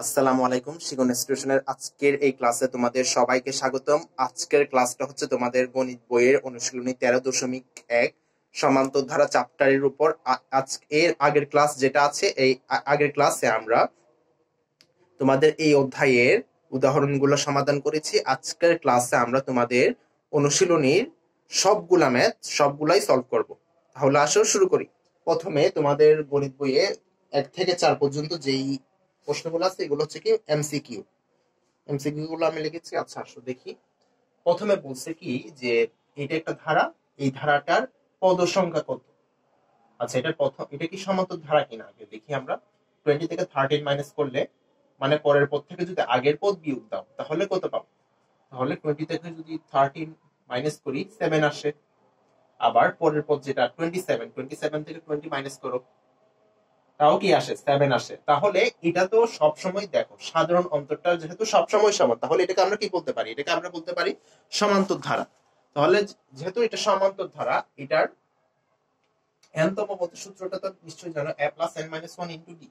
আসসালামু আলাইকুম। শিকন ইনস্টিটিউশনের আজকের এই ক্লাসে তোমাদের সবাইকে স্বাগতম। আজকের ক্লাসটা হচ্ছে তোমাদের গণিত বইয়ের অনুশীলনী 13.1 সমান্তর ধারা চ্যাপ্টারের উপর। আজ এর আগের ক্লাস যেটা আছে, এই আগের ক্লাসে আমরা তোমাদের এই অধ্যায়ের উদাহরণগুলো সমাধান করেছি। আজকের ক্লাসে আমরা তোমাদের অনুশীলনীর সবগুলা ম্যাথ সবগুলাই সলভ করব। তাহলে আসো শুরু করি। প্রথমে তোমাদের গণিত বইয়ে 1 থেকে 4 পর্যন্ত যেই প্রশ্নগুলো আছে এগুলো হচ্ছে কি এমসিকিউ। এমসিকিউ গুলো আমি লিখেছি। আচ্ছা আসো দেখি। প্রথমে বলছে কি যে এটা একটা ধারা, এই ধারাটার পদ সংখ্যা কত। আচ্ছা এটা কি সমান্তর ধারা কিনা আগে দেখি আমরা। 20 থেকে 13 মাইনাস করলে মানে পরের পদ থেকে যদি আগের পদ বিয়োগ দাও তাহলে কত পাবো। তাহলে 20 থেকে যদি 13 মাইনাস করি 7 আসে। আবার পরের পদ যেটা 27 থেকে 20 মাইনাস করো, তাও কি আসে 7 আসে। তাহলে এটা তো সবসময় দেখো সাধারণ অন্তরটা যেহেতু সবসময় সমান, তাহলে এটাকে আমরা কি বলতে পারি, এটাকে আমরা বলতে পারি সমান্তর ধারা। তাহলে যেহেতু এটা সমান্তর ধারা, এটার এনতম পদের সূত্রটা তো নিশ্চয়ই জানো, a plus n minus 1 into D.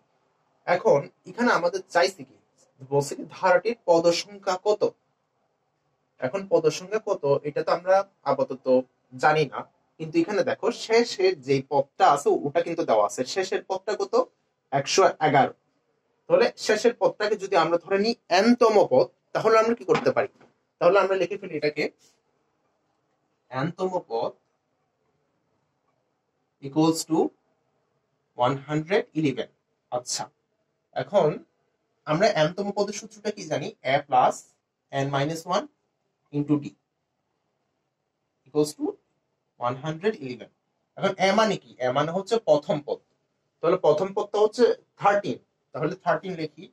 এখন এখানে আমাদের চাইছে কি, বলছে কি ধারাটির পদ সংখ্যা কত। এখন পদ সংখ্যা কত এটা তো আমরা আপাতত জানি না, কিন্তু এখানে দেখো শেষের যে পদটা আছে ওটা কিন্তু দেওয়া আছে। শেষের পদটা কত, 111। তাহলে শেষের পদটাকে যদি আমরা ধরে নিই এনতম পদ, তাহলে আমরা কি করতে পারি, তাহলে আমরা লিখে ফেলি এটাকে এনতম পদ ইকুয়ালস টু 111। আচ্ছা, এখন আমরা এনতম পদের সূত্রটা কি জানি, a plus n minus 1 into D equals two 111। এখন a মানে কি, a মানে হচ্ছে প্রথম পদ। তাহলে প্রথম পদটা হচ্ছে 13, তাহলে 13 লিখি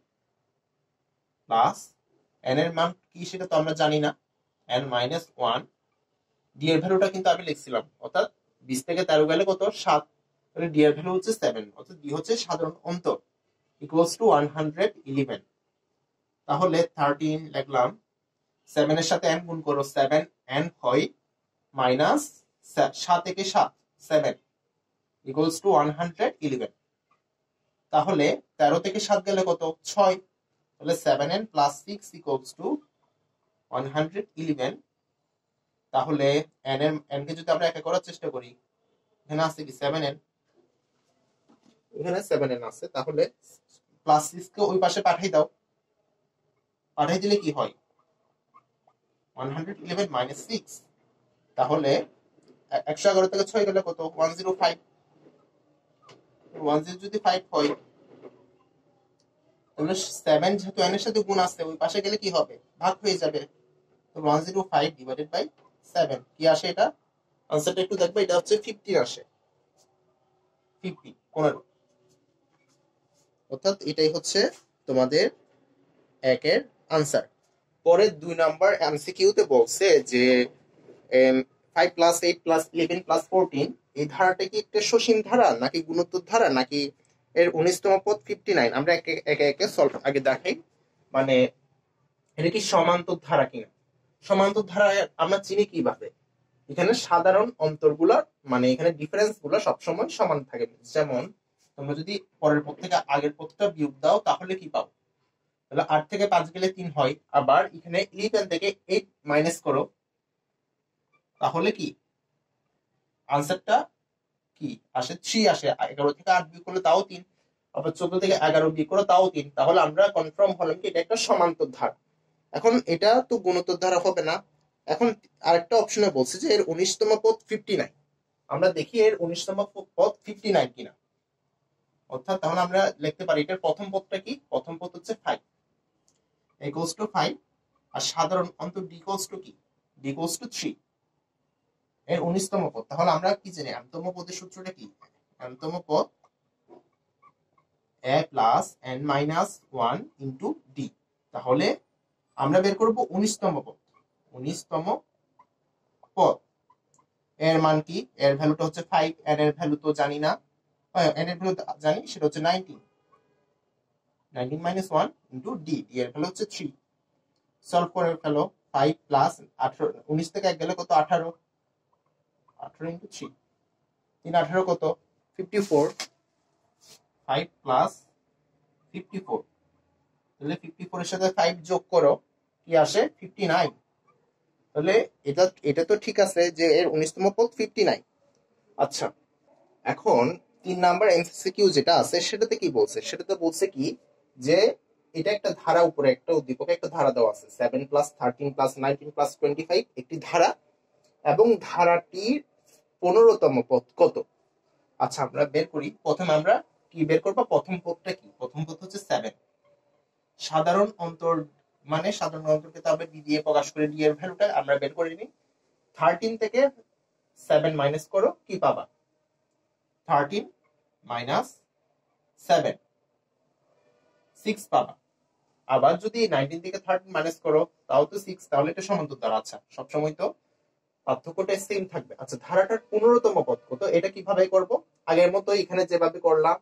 প্লাস n এর মান কি সেটা তো আমরা জানি না, n মাইনাস 1। ডি এর ভ্যালুটা কিন্তু আমি লিখছিলাম, অর্থাৎ 20 থেকে 13 গেলে কত 7। তাহলে ডি এর ভ্যালু হচ্ছে 7, অর্থাৎ ডি হচ্ছে সাধারণ অন্তর ইকুয়ালস টু 111। তাহলে 13 লিখলাম, 7 এর সাথে n গুণ করো, 7 n হয় মাইনাস 7 থেকে 7 7 ইকুয়ালস টু 111। তাহলে 13 থেকে 7 গেলে কত 6, তাহলে 7n প্লাস 6 ইকুয়ালস টু 111। তাহলে n কে যদি আমরা একে করার চেষ্টা করি, এখানে আছে কি 7n, এখানে 7n আছে। তাহলে প্লাস 6 কে ওই পাশে পাঠিয়ে দাও, পাঠিয়ে দিলে কি হয় 111 মাইনাস 6। তাহলে 111 থেকে 6 গেলে কত 105। 10 যদি 5 হয়, তাহলে 7 যেহেতু n এর সাথে গুণ আছে ওই পাশে গেলে কি হবে, ভাগ হয়ে যাবে। তো 105 ডিভাইডেড বাই 7 কি আসে, এটা আনসারটা একটু দেখবে, এটা হচ্ছে 15 আসে, 15। অর্থাৎ এটাই হচ্ছে তোমাদের একের আনসার। পরে 2 নাম্বার এমসিকিউ তে বলছে যে 5 প্লাস 8 প্লাস 11 প্লাস 14 এই ধারাটা কি একটা সসীম ধারা নাকি গুণোত্তর ধারা নাকি এর 19তম পদ 59। আমরা একে একে সলভ আগে দেখাই, মানে এটা কি সমান্তর ধারা কিনা। সমান্তর ধারা আমরা চিনি কিভাবে, এখানে সাধারণ অন্তরগুলো মানে এখানে ডিফারেন্স গুলো সবসময় সমান থাকে। যেমন তোমরা যদি পরের পদ থেকে আগের পদটা বিয়োগ দাও তাহলে কি পাও, তাহলে 8 থেকে 5 গেলে 3 হয়। আবার এখানে 11 থেকে 8 মাইনাস করো, তাহলে কি আনসারটা কি আসে 3 আসে। 11 থেকে 8 বিয়োগ করলে তাও 3, আবার 14 থেকে 11 বিয়োগ করলে তাও 3। তাহলে আমরা কনফার্ম হলাম কি এটা একটা সমান্তর ধারা। এখন এটা তো গুণোত্তর ধারা হবে না। এখন আরেকটা অপশনে বলছে যে এর 19তম পদ 59। আমরা দেখি এর 19তম পদ 59 কিনা। অর্থাৎ তাহলে আমরা লিখতে পারি এটার প্রথম পদটা কি, প্রথম পদ হচ্ছে 5 ইকুয়ালস টু 5, আর সাধারণ অন্তর ডি ইকুয়ালস টু কি, ডি ইকুয়ালস টু 3 এর 19তম পদ। তাহলে আমরা কি জানি এমতম পদের সূত্রটা কি, এমতম পদ a plus n minus 1 into D. তাহলে আমরা বের করব 19তম পদ। 19তম পদ এর মান কি, এর ভ্যালুটা হচ্ছে 5, n এর ভ্যালু তো জানি না, n এর ভ্যালু জানি সেটা হচ্ছে 19। 19 মাইনাস 1 ইন্টু ডি, ডি এর ভ্যালু হচ্ছে 3। সলভ করে ফেলো, 5 প্লাস 18, 19 থেকে 1 গেলে কত 18, 18 ইন্টু 3, 3 18 কত 54। 5 প্লাস 54 তাহলে 54 এর সাথে 5 যোগ করো, কি আসে? 59। তাহলে এটা এটা তো ঠিক আছে যে এর 19তম পদ 59। আচ্ছা, এখন 3 নাম্বার এমসিকিউ যেটা আছে সেটাতে কি বলছে? সেটাতে বলছে কি যে এটা একটা ধারা, উপরে একটা উদ্দীপকে একটা ধারা দেওয়া আছে, 7 প্লাস 13 প্লাস 19 প্লাস 25 একটি ধারা, এবং ধারাটির 15তম পদ কত? আচ্ছা, আমরা বের করি। প্রথমে আমরা কি বের করবো? প্রথম পদটা কি? প্রথম পদ হচ্ছে 7। সাধারণ অন্তর মানে সাধারণ অন্তরকে তবে ডি দিয়ে প্রকাশ করে, ডি এর ভ্যালুটা আমরা বের করে নিই। 13 থেকে 7 মাইনাস করো, কি পাবা? 13 মাইনাস 7, 6 পাবা। আবার যদি 19 থেকে 13 মাইনাস করো, তাও তো 6, তাহলে এটা সমান্তর ধারা। আচ্ছা, সবসময় তো পার্থক্যটা সেম থাকবে। আচ্ছা, ধারাটার 15তম পদ কত? এটা কিভাবে করব? আগের মতো এখানে যেভাবে করলাম,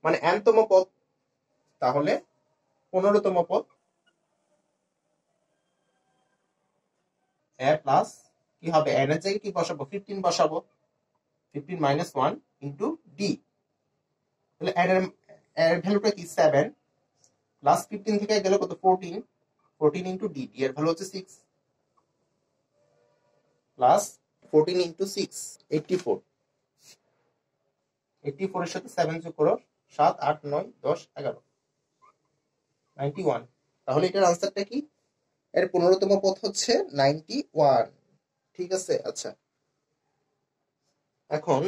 মানে n তম পদ, তাহলে 15তম পদ a প্লাস কি হবে? n এর জায়গায় কি বসাবো? 15 বসাবো। 15 মাইনাস 1 ইন্টু ডি। তাহলে n এর ভ্যালুটা কি? 7 প্লাস 15 থেকে গেল কত? 14। 14 ইন্টু ডি, ডি এর ভ্যালু হচ্ছে 6 প্লাস 14 ইন্টু 6, 84। 84 এর সাথে 7 যোগ করো, 7 8 9 10 11, 91। তাহলে এটার আনসারটা কি? এর 15তম পদ হচ্ছে 91। ঠিক আছে। আচ্ছা, এখন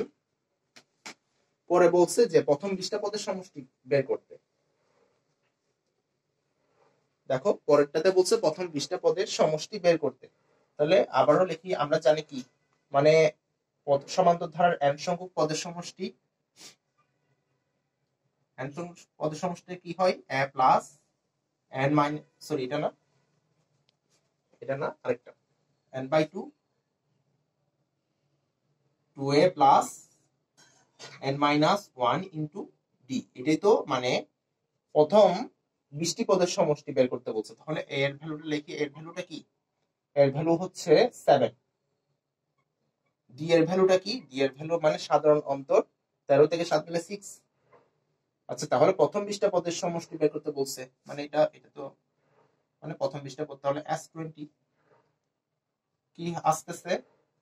পরে বলছে যে প্রথম 20টা পদের সমষ্টি বের করতে। দেখো, পরেরটাতে বলছে প্রথম 20টা পদের সমষ্টি বের করতে। তাহলে আবারও লিখি, আমরা জানি কি, মানে সমান্তর ধারার n সংখ্যক পদের সমষ্টি, n সংখ্যক পদের সমষ্টি কি হয়? a plus n minus, sorry এটা না, আরেকটা, n by 2, 2a plus n minus 1 into d. এটাই তো মানে প্রথম 20টি পদের সমষ্টি বের করতে বলছে। তাহলে a এর ভ্যালুটা লিখি। এর ভ্যালুটা কি? এর ভ্যালু হচ্ছে 7। ডি এর ভ্যালুটা কি? ডি এর ভ্যালু মানে সাধারণ অন্তর, 13 থেকে 7 গেলে 6। আচ্ছা, তাহলে প্রথম 20টা পদের সমষ্টি বের করতে বলছে, মানে এটা তো মানে প্রথম 20টা পদ, তাহলে s20 কি আসতেছে?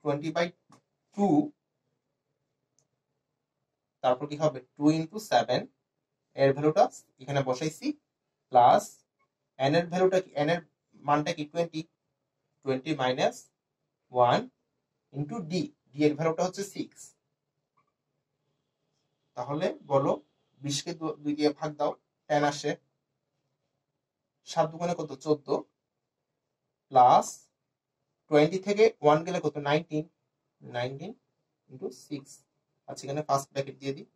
20/2, তারপর কি হবে? 2 ইন্টু 7, এর ভ্যালুটা এখানে বসাইছি, প্লাস n এর ভ্যালুটা কি? n এর মানটা কি? 20, 20 মাইনাস 1 ইন্টু ডি, ডি এর ভ্যালুটা হচ্ছে 6। তাহলে বলো, 20 কে 2 দিয়ে ভাগ দাও, 10 আসে। 7 দুগুণে কত? 14, প্লাস 20 থেকে 1 গেলে কত? 19, 19 ইন্টু 6। আচ্ছা, এখানে ফার্স্ট ব্র্যাকেট দিয়ে দিই।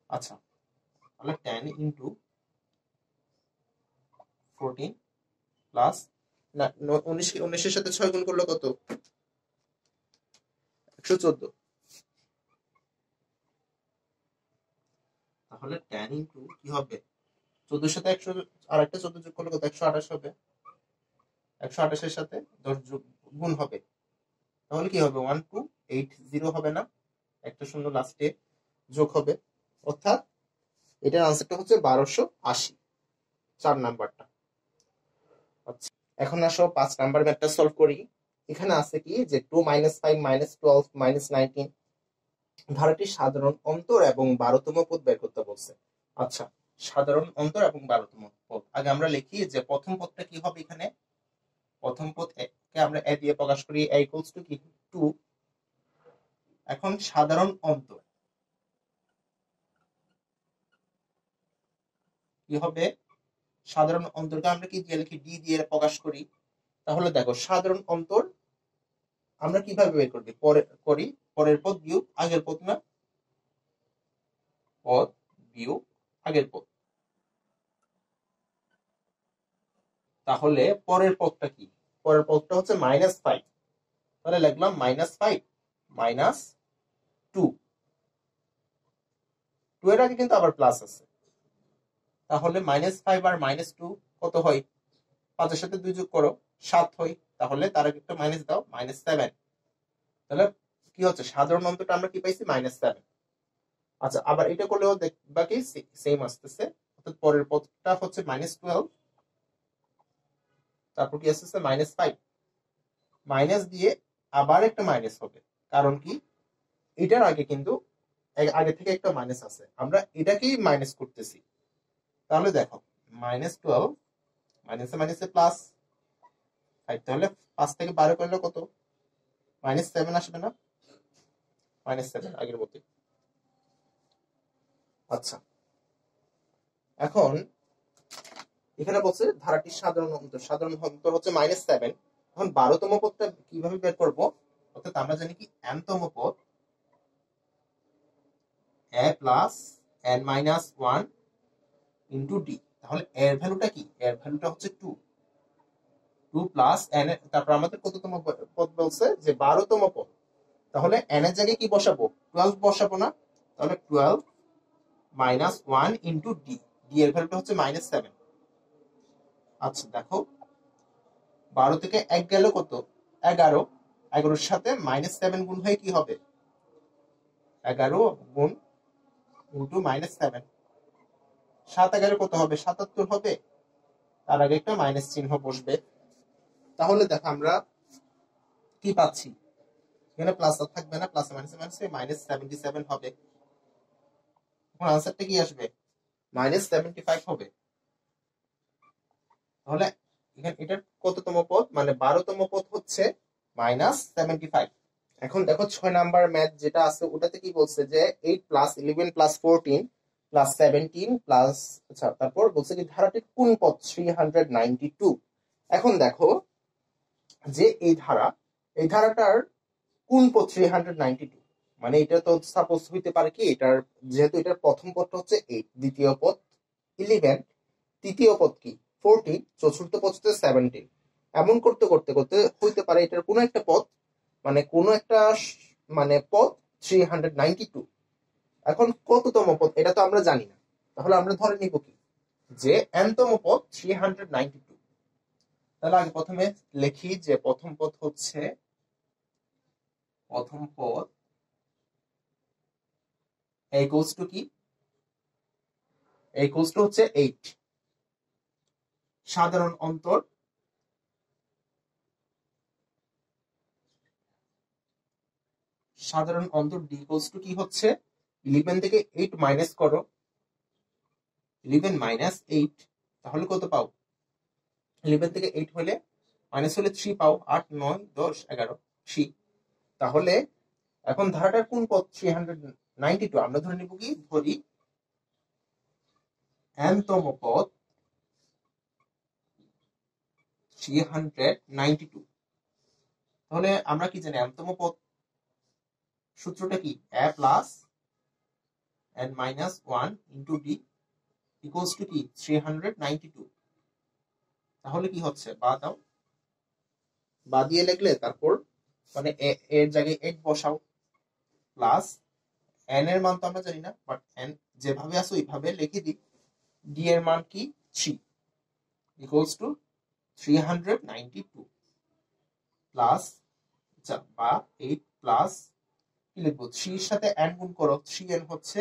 আচ্ছা, তাহলে 10 ইন্টু 14 প্লাস 19 এর সাথে 6 গুণ করলে কত? 114। তাহলে 10 ইন্টু কি হবে? 14 এর সাথে 100 আর একটা 14 যোগ করলে কত? 128 হবে। 128 এর সাথে 10 যোগ গুণ হবে, তাহলে কি হবে? 1280 হবে না? একটা শূন্য লাস্টে যোগ হবে, অর্থাৎ এটার আনসারটা হচ্ছে 1280, 4 নাম্বারটা। আচ্ছা, এখন আসো 5 নাম্বার ম্যাথটা সলভ করি। এখানে আছে কি যে 2 মাইনাস 5 মাইনাস 12 মাইনাস 19 ধারাটি সাধারণ অন্তর এবং 12তম পদ বের করতে বলছে। আচ্ছা, সাধারণ অন্তর এবং 12তম পদ আগে আমরা লিখি যে প্রথম পদটা কি হবে? এখানে প্রথম পদকে আমরা a দিয়ে প্রকাশ করি, a ইকুয়ালস টু কি? 2। এখন সাধারণ অন্তর কি হবে? সাধারণ অন্তরকে আমরা কি দিয়ে লিখি? ডি দিয়ে প্রকাশ করি। তাহলে দেখো, সাধারণ অন্তর আমরা কিভাবে বের করি? পরের পদ বিয়োগ আগের পদ, না? পদ বিয়োগ আগের পদ। তাহলে পরের পদটা কি? পরের পদটা হচ্ছে -5। তাহলে লিখলাম -5 মাইনাস 2। 2 এর আগে কিন্তু আবার প্লাস আছে। তাহলে -5 আর -2 কত হয়? 5 এর সাথে 2 যোগ করো, 7 হয়। তাহলে তার আগে একটা মাইনাস দাও, -7। তাহলে কি হচ্ছে? সাধারণ অন্তরটা আমরা কি পাইছি? -7। আচ্ছা, আবার এটা করলেও দেখবা কি সেম আসতেছে, অর্থাৎ পরের পদটা হচ্ছে -12 তারপর কি আসছে -5, মাইনাস দিয়ে আবার একটা মাইনাস হবে, কারণ কি এটার আগে কিন্তু আগে থেকে একটা মাইনাস আছে, আমরা এটাকেই মাইনাস করতেছি। তাহলে দেখো -12 মাইনাসে মাইনাসে +5, তাহলে 5 থেকে 12 করলে কত? -7 আসবে না? -7 আগের মতো। আচ্ছা, এখন এখানে বলছে ধারাটির সাধারণ অন্তর হচ্ছে -7। এখন 12তম পদটা কিভাবে বের করব? অর্থাৎ আমরা জানি কি n তম পদ a plus n-1 into D. তাহলে এর ভ্যালুটা কি? এর ভ্যালুটা হচ্ছে 2 প্লাস n, তারপর আমাদের কততম পদ বলছে? যে 12তম পদ। তাহলে n এর জায়গায় কি বসাবো? 12 বসাবো না? তাহলে 12 -1 ইন্টু ডি। ডি এর ভ্যালুটা হচ্ছে -7। আচ্ছা দেখো, 12 থেকে 1 গেল কত? 11। 11-এর সাথে -7 গুণ হয়ে কি হবে? 11 গুণ ইন্টু -7, 7-11 কত হবে? 77 হবে। তার আগে একটা মাইনাস চিহ্ন বসবে। তাহলে দেখো আমরা কি পাচ্ছি? এখানে প্লাস আর থাকবে না, প্লাস মাইনাসে মাইনাসে -77 হবে। এখন আনসারটা কি আসবে? -75 হবে। তাহলে এখানে এটার কততম পদ? মানে 12তম পদ হচ্ছে -75। এখন দেখো 6 নাম্বার ম্যাথ যেটা আছে ওটাতে কি বলছে? যে 8 প্লাস 11 প্লাস 14 প্লাস 17 প্লাস, আচ্ছা তারপর বলছে কি ধারাটির কোন পদ 392। এখন দেখো যে এই ধারাটার কোন পদ 392, মানে এটা তো সাপোজ হইতে পারে কি এটার, যেহেতু এটার প্রথম পদটা হচ্ছে 8, দ্বিতীয় পদ 11, তৃতীয় পদ কি 14, চতুর্থ পদ হচ্ছে 17। এমন করতে করতে করতে হইতে পারে এটার কোনো একটা পদ, মানে কোনো একটা মানে পদ 392। এখন কততম পদ এটা তো আমরা জানি না, তাহলে আমরা ধরে নিব কি যে n-তম পদ 392। তাহলে আগে প্রথমে লিখি যে প্রথম পদ ইকুয়ালস টু কি? ইকুয়ালস টু হচ্ছে 8। সাধারণ অন্তর ডি ইকুয়ালস টু কি হচ্ছে? 11 থেকে 8 মাইনাস করো, 11 মাইনাস 8, তাহলে কত পাও? 11 থেকে 8 হলে মাইনাস হলে 3 পাও। 8 9 10 11 3। তাহলে এখন ধারাটার কোন পদ 392? আমরা ধরে নিব কি, ধরি n-তম পদ 392। তাহলে আমরা কি জানি n-তম পদ সূত্রটা কি? a plus n-1 into D equals two কি 392। তাহলে কি হচ্ছে? বা দিয়ে লিখলে তারপর মানে এর জায়গায় 8 বসাও, প্লাস n এর মান তো আমরা জানি না, বাট n যেভাবে আছে ওইভাবে লিখে দিই। ডি এর মান কি 3 ইকুয়ালস টু 392 প্লাস, আচ্ছা বা 8 প্লাস কি লিখবো? 3 এর সাথে n গুণ করো, 3n হচ্ছে,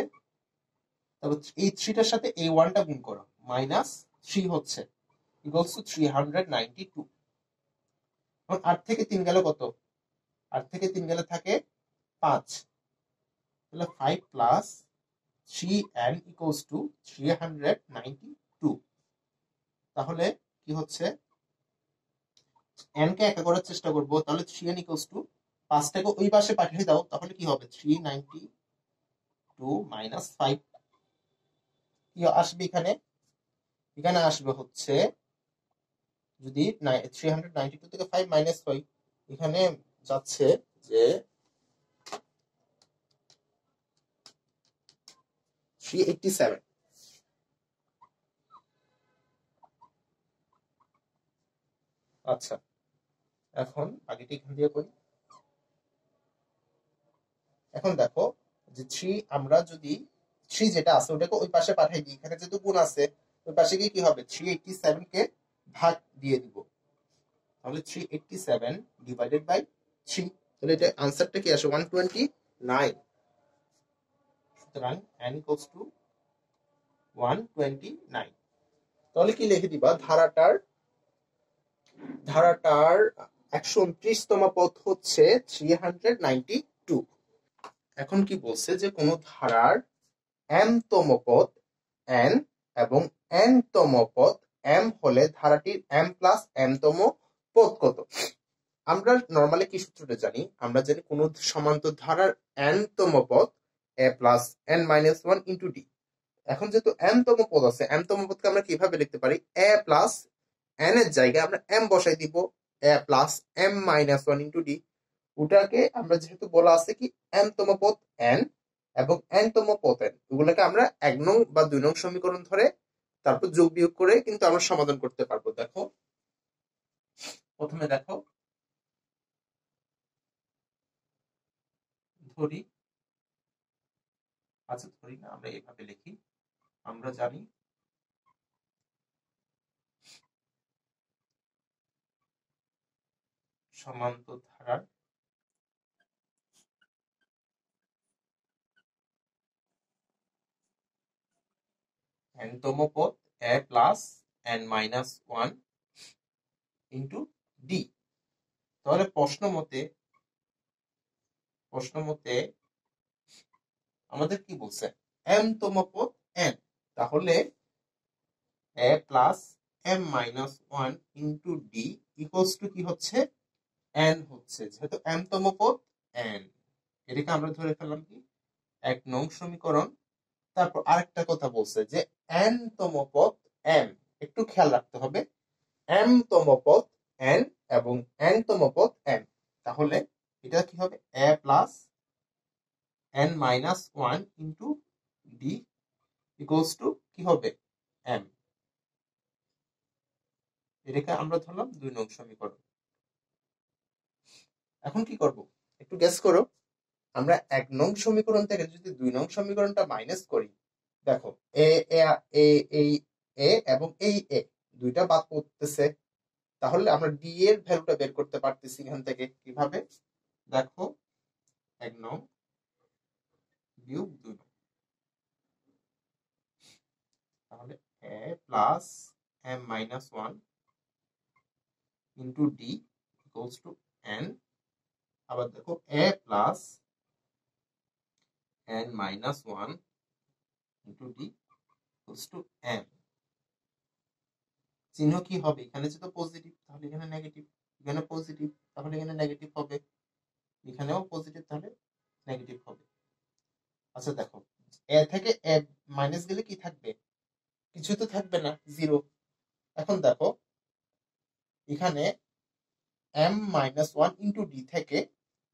তারপর এই 3টার সাথে এই 1টা গুণ করো, -3 হচ্ছে ইকুয়ালস টু 392। এখন 8 থেকে 3 গেলে কত? 8 থেকে 3 গেলে থাকে 5, তাহলে 5 প্লাস 3n ইকুয়ালস টু 392। তাহলে কি হচ্ছে? n কে একা করার চেষ্টা করব, তাহলে 3n ইকুয়ালস টু 5 টাকে ওই পাশে পাঠিয়ে দাও, তাহলে কি হবে? 392 মাইনাস 5 কি আসবে এখানে? এখানে আসবে হচ্ছে, যদি 392 থেকে 5 মাইনাস হয়, এখানে যাচ্ছে যে 387। আচ্ছা, এখন আগেটা এখান দিয়ে করি। এখন দেখো যে 3, আমরা যদি 3 যেটা আছে ওটাকে ওই পাশে পাঠাই দিই, এখানে যেহেতু গুণ আছে ওই পাশে গিয়ে কি হবে? 387 কে ভাগ দিয়ে দিব, তাহলে 387 ডিভাইডেড বাই 3। তাহলে এটা আনসারটা কি আসে? 129। সুতরাং n ইকুয়ালস টু 129। তাহলে কি লিখে দিবা? ধারাটার ধারাটার 129তম পদ হচ্ছে 392। এখন কি বলছে যে কোন ধারার m তম পদ n এবং n তম পদ m হলে ধারাটির m প্লাস n তম পদ কত। আমরা নর্মালি কি সূত্রটা জানি, আমরা জানি কোন সমান্তর ধারার n তম পদ a plus n minus one into D. এখন যেহেতু m তম পদ আছে, m তম পদকে আমরা কিভাবে লিখতে পারি, a প্লাস n এর জায়গায় আমরা m বসাই দিব, a plus m minus one into D. ওটাকে আমরা যেহেতু বলা আছে কি m তম পদ n এবং n তম পদ n, ওগুলোকে আমরা 1 নং বা 2 নং সমীকরণ ধরে তারপর যোগ বিয়োগ করে কিন্তু আমরা সমাধান করতে পারবো। দেখো প্রথমে দেখো, ধরি, আচ্ছা ধরি না, আমরা এভাবে লিখি। আমরা জানি সমান্তর ধারার n তম পদ a plus n minus one into D. তাহলে প্রশ্ন মতে আমাদের কি বলছে, m তম পদ n, তাহলে a plus m minus one into D equals two কি হচ্ছে, n হচ্ছে, যেহেতু m তম পদ n, এটাকে আমরা ধরে ফেললাম কি 1 নং সমীকরণ। তারপর আরেকটা কথা বলছে যে n তম পদ m, একটু খেয়াল রাখতে হবে, m তম পদ n এবং n তম পদ m, তাহলে এটা কি হবে a plus n minus one into D equals two কি হবে m। এটাকে আমরা ধরলাম 2 নং সমীকরণ। এখন কি করব, একটু গেস করো, আমরা 1 নং সমীকরণ থেকে যদি 2 নং সমীকরণটা মাইনাস করি, দেখো এ এই এ এবং এই এ দুইটা বাদ পড়তেছে, তাহলে আমরা ডি এর ভ্যালুটা বের করতে পারতেছি এখান থেকে কিভাবে, দেখো 1 নং বিয়োগ 2 নং, তাহলে A plus M minus one into D equals to N. আবার দেখো A plus N minus one into D equals to M. চিহ্ন কি হবে, এখানে যেহেতু পজিটিভ তাহলে এখানে নেগেটিভ, এখানে পজিটিভ তাহলে এখানে নেগেটিভ হবে, এখানেও পজিটিভ তাহলে নেগেটিভ হবে। আচ্ছা দেখো, এ থেকে এ মাইনাস গেলে কি থাকবে, কিছু তো থাকবে না, জিরো। এখন দেখো এখানে m minus one into D থেকে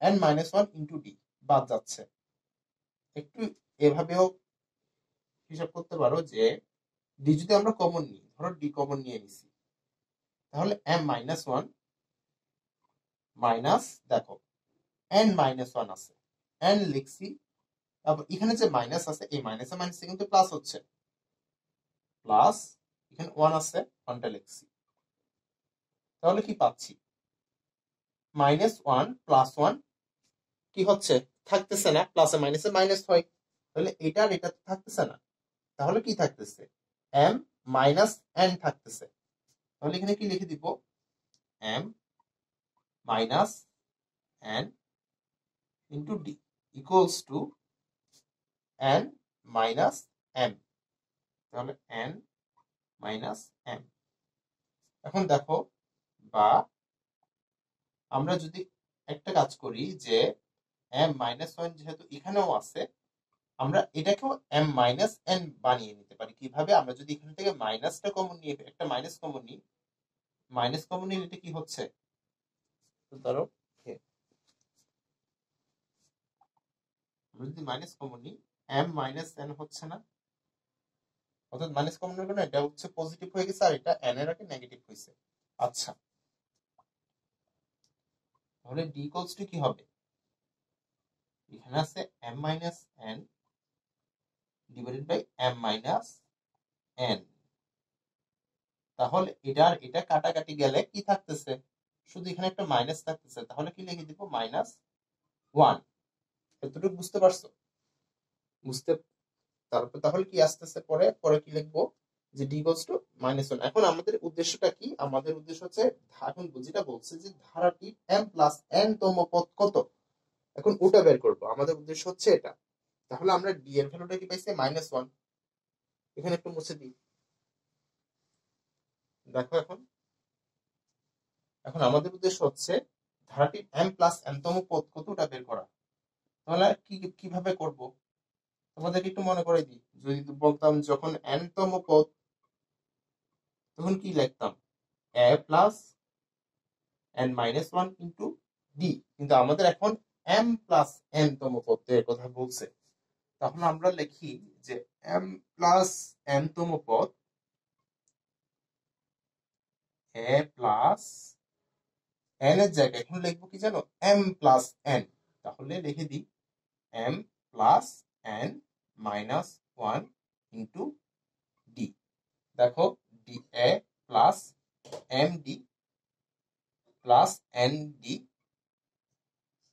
n minus one into D বাদ যাচ্ছে। একটু এভাবেও হিসাব করতে পারো যে ডি যদি আমরা কমন নিই, ধরো ডি কমন নিয়ে নিছি, তাহলে m মাইনাস ওয়ান মাইনাস, দেখো n মাইনাস ওয়ান আছে, n লিখছি, তারপর এখানে যে মাইনাস আছে এই মাইনাসে মাইনাসে কিন্তু প্লাস হচ্ছে, প্লাস এখানে ওয়ান আছে, ওয়ানটা লিখছি, তাহলে কি পাচ্ছি, মাইনাস ওয়ান প্লাস ওয়ান কি হচ্ছে, থাকতেছে না, প্লাসে মাইনাসে মাইনাস হয়, তাহলে এটা আর এটা তো থাকতেছে না, তাহলে কি থাকতেছে, m মাইনাস n থাকতেছে, তাহলে এখানে কি লিখে দিব, m minus n into D equals two n minus m, তাহলে n মাইনাস m। এখন দেখো, বা আমরা যদি একটা কাজ করি যে m মাইনাস ওয়ান যেহেতু এখানেও আছে, আমরা এটাকেও m মাইনাস n বানিয়ে নিতে পারি কিভাবে, আমরা যদি এখান থেকে মাইনাসটা কমন নিয়ে একটা মাইনাস কমন নিই, মাইনাস কমন নিলে এটা কি হচ্ছে, ধরো আমরা যদি মাইনাস কমন নিই m মাইনাস n হচ্ছে না, অর্থাৎ মাইনাস কমন নিলে এটা হচ্ছে পজিটিভ হয়ে গেছে আর এটা n এর আগে নেগেটিভ হয়েছে। আচ্ছা তাহলে d ইকুয়ালস টু কি হবে, এখানে আছে m minus n divided by m minus n, তাহলে এটা কাটাকাটি গেলে কি থাকতেছে, শুধু এখানে একটা মাইনাস থাকতেছে, তাহলে কি লিখে দিব মাইনাস ওয়ান। এতটুকু বুঝতে পারছো, বুঝতে, তারপর তাহলে কি আসতেছে পরে পরে কি লিখবো, যে ডি ইকুয়ালস টু -1। এখন আমাদের উদ্দেশ্যটা কি? আমাদের উদ্দেশ্য হচ্ছে এখন যেটা বলছে যে ধারাটির m প্লাস n তম পদ কত, এখন ওটা বের করব। আমাদের উদ্দেশ্য হচ্ছে এটা। তাহলে আমরা ডি এর ভ্যালুটা কি পাইছি? -1। এখানে একটু মুছে দিই। দেখো এখন এখন আমাদের উদ্দেশ্য হচ্ছে ধারাটির m প্লাস n তম পদ কত ওটা বের করা। তাহলে কিভাবে করব তোমাদেরকে একটু মনে করে দিই। যদি বলতাম যখন n তম পদ, তখন কি লিখতাম? a plus n minus 1 into D. কিন্তু আমাদের এখন m প্লাস n তম পদের কথা বলছে। তখন আমরা লিখি যে m প্লাস n তম পদ a প্লাস n এর জায়গায় এখন লিখবো কি জানো? m plus n। তাহলে লিখে দিই m plus n minus 1 into D. দেখো D A plus M D plus N D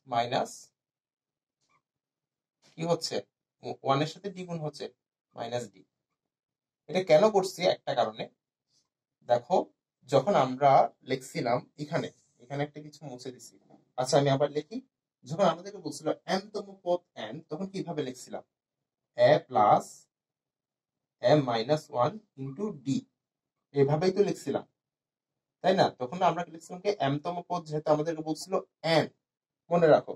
minus কি হচ্ছে? 1 এর সাথে দ্বিগুণ হচ্ছে, মাইনাস ডি। এটা কেন করছি? একটা কারণে। দেখো যখন আমরা লিখছিলাম এখানে এখানে একটা কিছু মুছে দিছি। আচ্ছা আমি আবার লিখি। যখন আমাদেরকে বলছিল m তম পদ n, তখন কিভাবে লিখছিলাম? a plus m minus 1 into D, এভাবেই তো লিখছিলাম, তাই না? তখন আমরা লিখছিলাম কি m তম পদ যেহেতু আমাদেরকে বলছিল n, মনে রাখো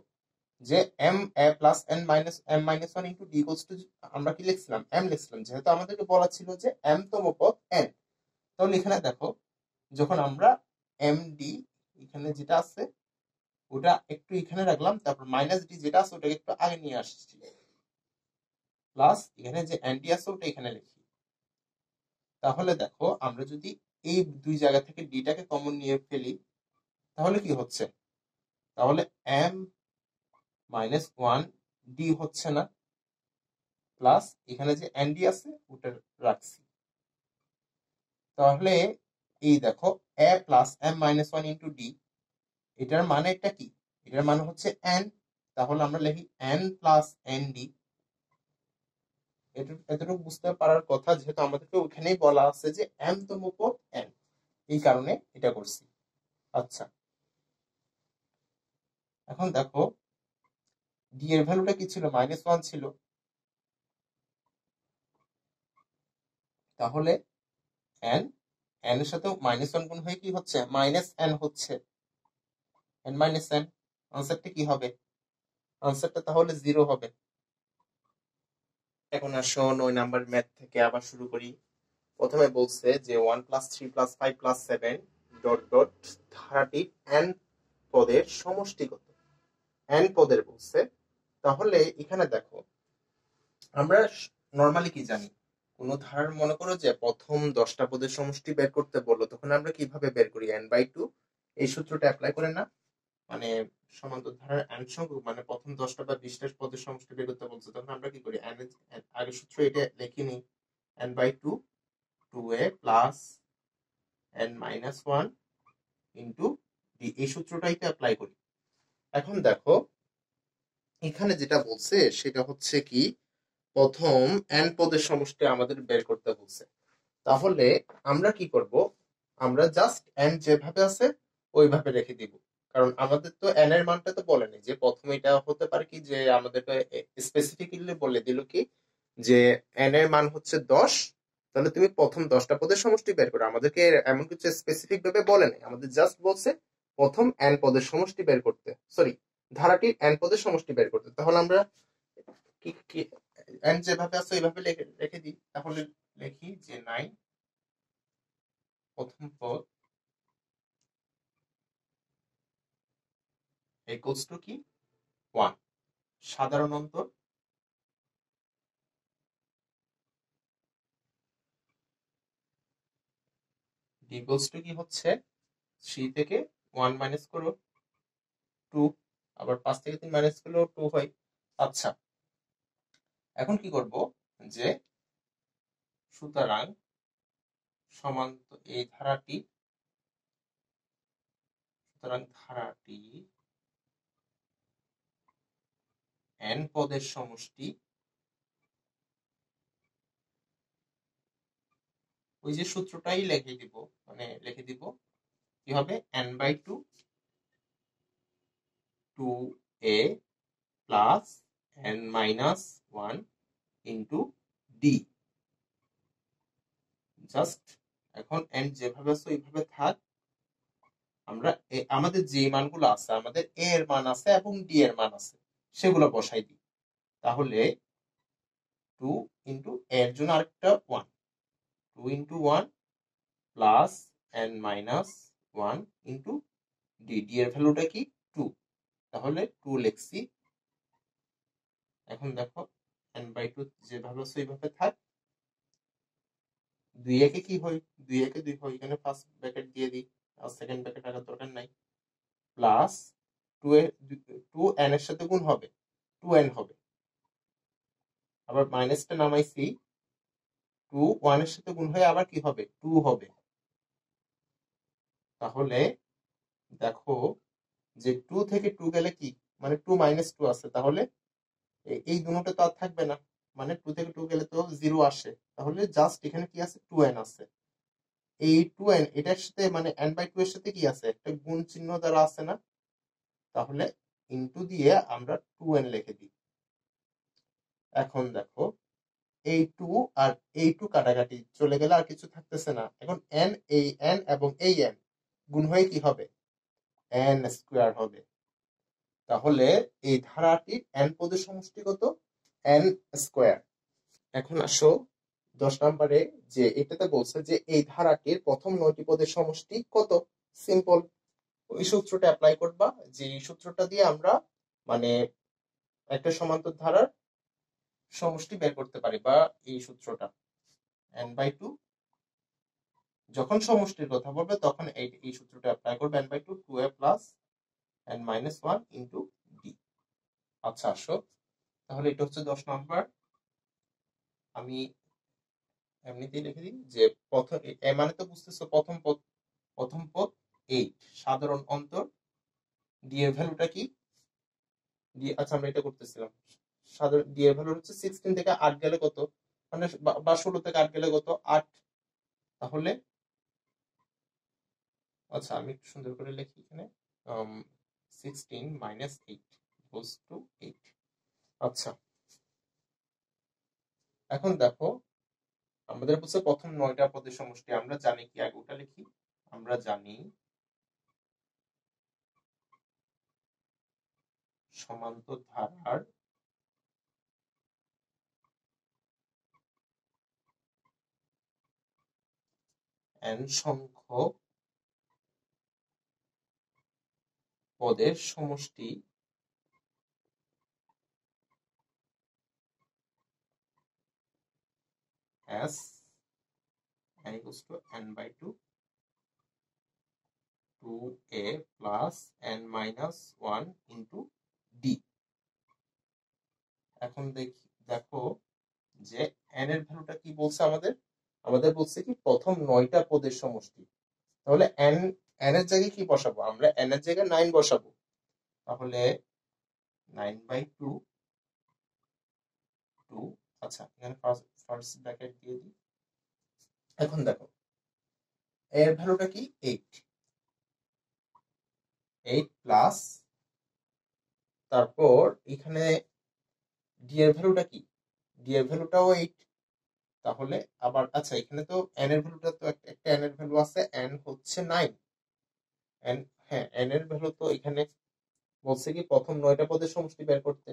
যে m a plus n minus m minus 1 into D equals two, আমরা কি লিখছিলাম? m লিখছিলাম, যেহেতু আমাদেরকে বলা ছিল যে m তম পদ n। তাহলে এখানে দেখো যখন আমরা এম ডি এখানে যেটা আছে ওটা একটু এখানে রাখলাম, তারপর মাইনাস ডি যেটা আছে ওটাকে একটু আগে নিয়ে আসছি, প্লাস এখানে যে এন ডি আছে ওটা এখানে লিখি। তাহলে দেখো আমরা যদি এই দুই জায়গা থেকে ডিটাকে কমন নিয়ে ফেলি তাহলে কি হচ্ছে? তাহলে এম মাইনাস 1 ডি হচ্ছে না, প্লাস এখানে যে এন ডি আছে ওটা রাখছি। তাহলে এই দেখো A plus M minus 1 into D, এটার মানে এটা কি? এটার মানে হচ্ছে এন। তাহলে আমরা লিখি এন প্লাস এন ডি। এতটুকু বুঝতে পারার কথা, যেহেতু আমাদেরকে ওখানেই বলা আছে যে এম তম পদ এন, এই কারণে এটা করছি। আচ্ছা এখন দেখো ডি এর ভ্যালুটা কি ছিল? -1 ছিল। তাহলে এন এন এর সাথে -1 গুণ হয়ে কি হচ্ছে? মাইনাস এন হচ্ছে, এন মাইনাস এন। আনসারটা কি হবে? আনসারটা তাহলে 0 হবে। এখন আসো 9 নাম্বার ম্যাথ থেকে আবার শুরু করি। প্রথমে বলছে যে 1 plus 3 plus 5 plus 7 dot dot ধারাটির n পদের সমষ্টি কত? n পদের বলছে। তাহলে এখানে দেখো আমরা নর্মালি কি জানি, কোন ধারার মনে করো যে প্রথম 10টা পদের সমষ্টি বের করতে বললো, তখন আমরা কিভাবে বের করি? n/2 এই সূত্রটা অ্যাপ্লাই করে না? মানে সমান্তর ধারার n সংখ্যক মানে প্রথম 10টা বা 20টা পদের সমষ্টি বের করতে বলছে, তখন আমরা কি করি? n এর আগের সূত্র এটা লিখে নিই, n/2 2a plus n minus 1 into D, এই সূত্রটাই তো অ্যাপ্লাই করি। এখন দেখো এখানে যেটা বলছে সেটা হচ্ছে কি, প্রথম n পদের সমষ্টি আমাদের বের করতে বলছে। তাহলে আমরা কি করব? আমরা জাস্ট n যেভাবে আছে ওইভাবে রেখে দিব। কারণ আমাদের তো n এর মানটা তো বলেনি, যে প্রথমে এটা হতে পারে কি যে আমাদেরকে স্পেসিফিক্যালি বলে দিল কি যে n এর মান হচ্ছে 10, তাহলে তুমি প্রথম 10টা পদের সমষ্টি বের করো। আমাদেরকে এমন কিছু স্পেসিফিক ভাবে বলে নাই, আমাদের জাস্ট বলছে প্রথম n পদের সমষ্টি বের করতে, সরি ধারাটির n পদের সমষ্টি বের করতে। তাহলে আমরা কি কি n যেভাবে আছে ওইভাবে রেখে দিই। তাহলে লিখি যে 9 প্রথম পদ ইকুয়ালস টু কি 1, সাধারণ অন্তর ইকুয়ালস টু কি হচ্ছে 3 থেকে 1 মাইনাস করো 2, আবার 5 থেকে 3 মাইনাস করলেও 2 হয়। আচ্ছা এখন কি করব যে সুতরাং এই ধারাটি, সুতরাং ধারাটি n পদের সমষ্টি ওই যে সূত্রটাই লিখে দিব, মানে লিখে দিব কি হবে n/2 2a plus n-1 into D. Just এখন n যেভাবে আছে ওইভাবে থাক, আমরা আমাদের যে মানগুলো আছে, আমাদের a এর মান আছে এবং d এর মান আছে, সেগুলো বসাই দিই। তাহলে 2 ইন্টু a এর জন্য আরেকটা 1, 2 into 1 plus n-1 into d, d এর ভ্যালুটা কি 2, তাহলে 2 লিখছি। এখন দেখো n/2 যেভাবে আছে ওইভাবে থাক, 2 একে কি হয়, 2 একে 2 হয়, এখানে ফার্স্ট ব্র্যাকেট দিয়ে দিই, আর সেকেন্ড ব্র্যাকেট রাখার দরকার নাই, প্লাস 2 n এর সাথে গুণ হবে, 2n হবে, আবার মাইনাসটা নামাইছি, 2 1 এর সাথে গুণ হয়ে আবার কি হবে 2 হবে। তাহলে দেখো যে 2 থেকে 2 গেলে কি, মানে 2 - 2 আছে, তাহলে এই দুটোটা তো আর থাকবে না, মানে 2 থেকে 2 গেলে তো 0 আসে, তাহলে জাস্ট এখানে কি আছে 2n আছে। এই 2n এটার সাথে মানে n/2 এর সাথে কি আছে, একটা গুণ চিহ্ন দ্বারা আছে না, তাহলে ইনটু দিয়ে আমরা 2n লিখে দিই। এখন দেখো এই 2 আর এই 2 কাটাকাটি চলে গেলে আর কিছু থাকতেছে না, এখন n, এই n এবং এই n গুণ হয়ে কি হবে n স্কয়ার হবে। তাহলে এই ধারাটির n পদের সমষ্টি কত, n স্কয়ার। এখন আসো 10 নম্বরে, যে এটাতে বলছে যে এই ধারাটির প্রথম 9টি পদের সমষ্টি কত। সিম্পল, ওই সূত্রটা অ্যাপ্লাই করবা, যে এই সূত্রটা দিয়ে আমরা মানে একটা সমান্তর ধারার সমষ্টি বের করতে পারি, বা এই সূত্রটা n/2, যখন সমষ্টির কথা বলবে তখন এই সূত্রটা অ্যাপ্লাই করবে, n/2 2a plus n-1 into D. আচ্ছা আসো, তাহলে এটা হচ্ছে 10 নম্বর। আমি এমনিতেই লিখে দিই যে প্রথম মানে তো বুঝতেছো, প্রথম পদ 8, সাধারণ অন্তর, ডি এর ভ্যালুটা কি, ডি, আচ্ছা আমরা এটা করতেছিলাম, সাধারণ ডি এর ভ্যালু হচ্ছে 16 থেকে 8 গেলে কত, মানে বা 16 থেকে 8 গেলে কত 8, তাহলে আচ্ছা আমি একটু সুন্দর করে লিখি এখানে 16 - 8 ইকুয়ালস টু 8। আচ্ছা এখন দেখো আমাদের বলছে প্রথম 9টা পদের সমষ্টি, আমরা জানি কি, আগে ওটা লিখি, আমরা জানি সমান্তর ধারার n সংখ্যক পদের সমষ্টি as n equals to n/2 2a plus n-1 into d। এখন দেখো যে n এর ভ্যালুটা কি বলছে আমাদের, আমাদের বলছে কি প্রথম 9টা পদের সমষ্টি, তাহলে n এর জায়গায় কি বসাবো, আমরা n এর জায়গায় 9 বসাবো, তাহলে 9/2 2, আচ্ছা এখানে ফার্স্ট ব্র্যাকেট দিয়ে দিই। এখন দেখো এর ভ্যালুটা কি 8, 8 প্লাস, তারপর এখানে ডি এর ভ্যালুটা কি, ডি এর ভ্যালুটাও 8, তাহলে আবার আচ্ছা এখানে তো n এর ভ্যালুটা তো একটা n এর ভ্যালু আছে, n হচ্ছে 9, n, হ্যাঁ n এর ভ্যালু তো এখানে বলছে কি প্রথম 9টা পদের সমষ্টি বের করতে,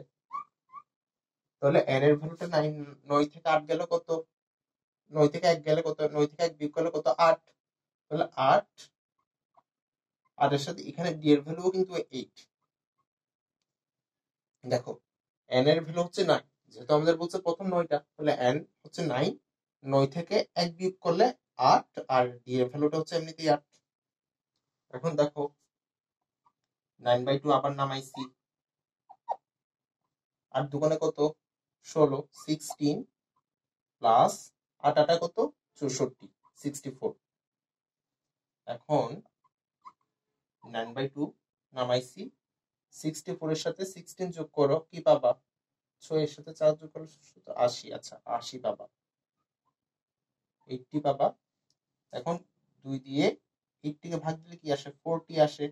তাহলে n এর ভ্যালুটা 9, 9 থেকে 8 গেল কত, 9 থেকে 1 গেলে কত, 9 থেকে 1 বিয়োগ করলে কত 8, তাহলে 8, আর এর সাথে এখানে ডি এর ভ্যালুও কিন্তু 8। দেখো n এর ভ্যালু হচ্ছে 9, যেহেতু আমাদের বলছে প্রথম 9টা, তাহলে n হচ্ছে 9, 9 থেকে 1 বিয়োগ করলে 8, আর ডি এর ভ্যালুটা হচ্ছে এমনিতেই 8। এখন দেখো 9/2 আবার নামাইছি, আর দুগুণে কত 16, 16 প্লাস 8 8 কত 64, 64। এখন 9/2 নামাইছি, 64 এর সাথে 16 যোগ করো কি পাবা, 6 এর সাথে 4 যোগ করলে 80, আচ্ছা 80 পাবা, 80 পাবা। এখন 2 দিয়ে 80 কে ভাগ দিলে কি আসে? 40 আসে।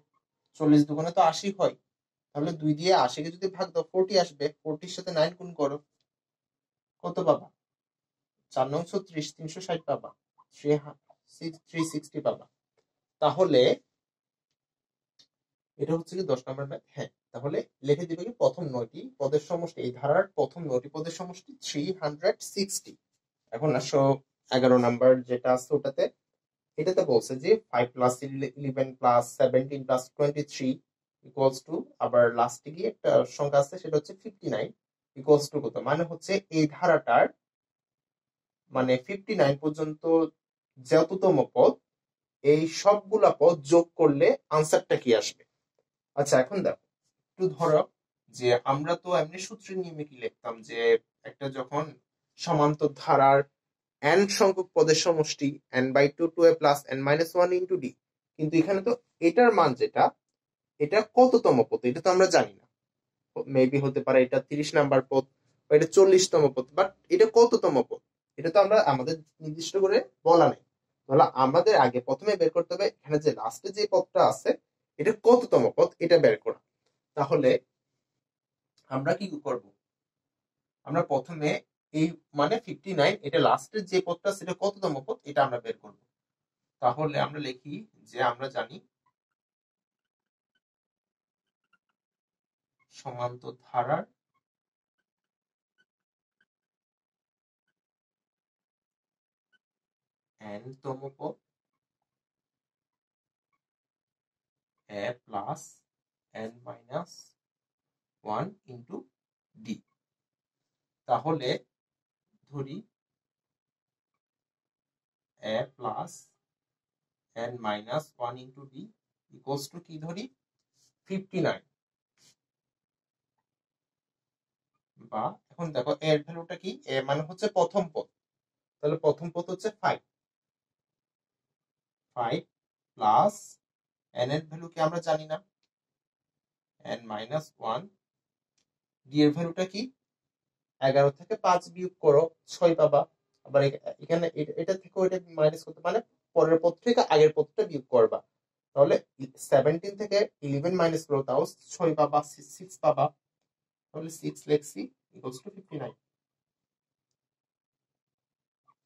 40 দুগুণে তো 80 হয়। তাহলে 2 দিয়ে 80 কে যদি ভাগ দাও 40 আসবে। 40 এর সাথে 9 গুণ করো, কত পাবা? 4 9 36, 360 পাবা, 360 পাবা। তাহলে এটা হচ্ছে কি 10 নম্বর ম্যাথ। হ্যাঁ, তাহলে লিখে দিবে কি প্রথম 9টি পদের সমষ্টি, এই ধারার প্রথম 9টি পদের সমষ্টি 360। এখন আসো 11 নাম্বার যেটা আছে ওটাতে। এটাতে বলছে যে 5 plus 11 plus 17 plus 23 equals to, আবার লাস্টে গিয়ে একটা সংখ্যা আছে সেটা হচ্ছে 59 ইকুয়ালস টু কত? মানে হচ্ছে এই ধারাটার মানে 59 পর্যন্ত যততম পদ, এই সবগুলা পদ যোগ করলে আনসারটা কি আসবে? আচ্ছা এখন দেখো, একটু ধরো যে আমরা তো এমনি সূত্রের নিয়মে কি লিখতাম যে একটা যখন সমান্তর ধারার n সংখ্যক পদের সমষ্টি n/2 2a plus n-1 into d, কিন্তু এখানে তো এটার মান যেটা, এটা কততম পদ এটা তো আমরা জানি না। মেবি হতে পারে এটা 30 নাম্বার পদ বা এটা 40তম পদ, বাট এটা কততম পদ এটা তো আমরা আমাদের নির্দিষ্ট করে বলা নেই। তাহলে আমাদের আগে প্রথমে বের করতে হবে এখানে যে লাস্টে যে পদটা আছে এটা কততম পদ এটা বের করা। তাহলে আমরা কি করব? আমরা প্রথমে এই মানে 59 এটা লাস্টের যে পদটা সেটা কততম পদ এটা আমরা বের করব। তাহলে আমরা লিখি যে আমরা জানি সমান্তর ধারার n তম পদ a plus n-1 into d। তাহলে ধরি a plus n-1 into d equals to কি ধরি? 59। বা এখন দেখো এর ভ্যালুটা কি? এ মানে হচ্ছে প্রথম পদ, তাহলে প্রথম পদ হচ্ছে 5 প্লাস n এর ভ্যালু কি আমরা জানি না, n-1, d এর ভ্যালুটা কি? 11 থেকে 5 বিয়োগ করো 6 পাবা। আবার এখানে এটা থেকে ওইটা মাইনাস করতে মানে পরের পদ থেকে আগের পদটা বিয়োগ করবা। তাহলে 17 থেকে 11 মাইনাস করো, তাও 6 পাবা, 6 পাবা। তাহলে 6 লিখছি ইকুয়ালস টু 59।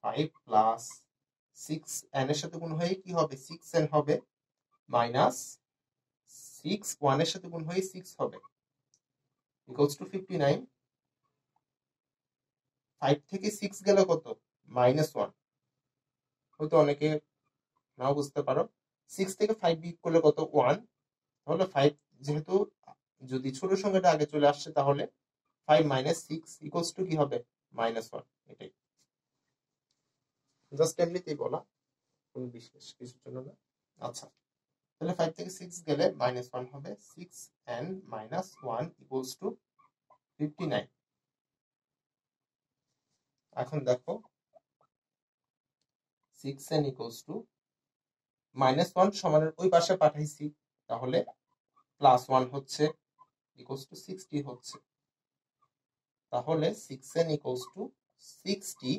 5 প্লাস 6 n এর সাথে গুণ হয়ে কি হবে? 6n হবে, মাইনাস 6 1 এর সাথে গুণ হয়ে 6 হবে, ইকুয়ালস টু 59। 5 থেকে 6 গেলে কত? -1। হয়তো অনেকে নাও বুঝতে পারো। 6 থেকে 5 বিয়োগ করলে কত? 1। তাহলে 5 যেহেতু যদি ছোট সংখ্যাটা আগে চলে আসছে তাহলে 5 মাইনাস 6 ইকুয়ালস টু কি হবে? -1। এটাই জাস্ট এমনিতেই বলা, কোনো বিশেষ কিছুর জন্য না। আচ্ছা, তাহলে 5 থেকে 6 গেলে -1 হবে। 6n-1 equals to 59। এখন দেখো 6n ইকুয়ালস টু -1 সমানের ওই পাশে পাঠাইছি, তাহলে +1 হচ্ছে, ইকুয়ালস টু 60 হচ্ছে। তাহলে 6n ইকুয়ালস টু 60।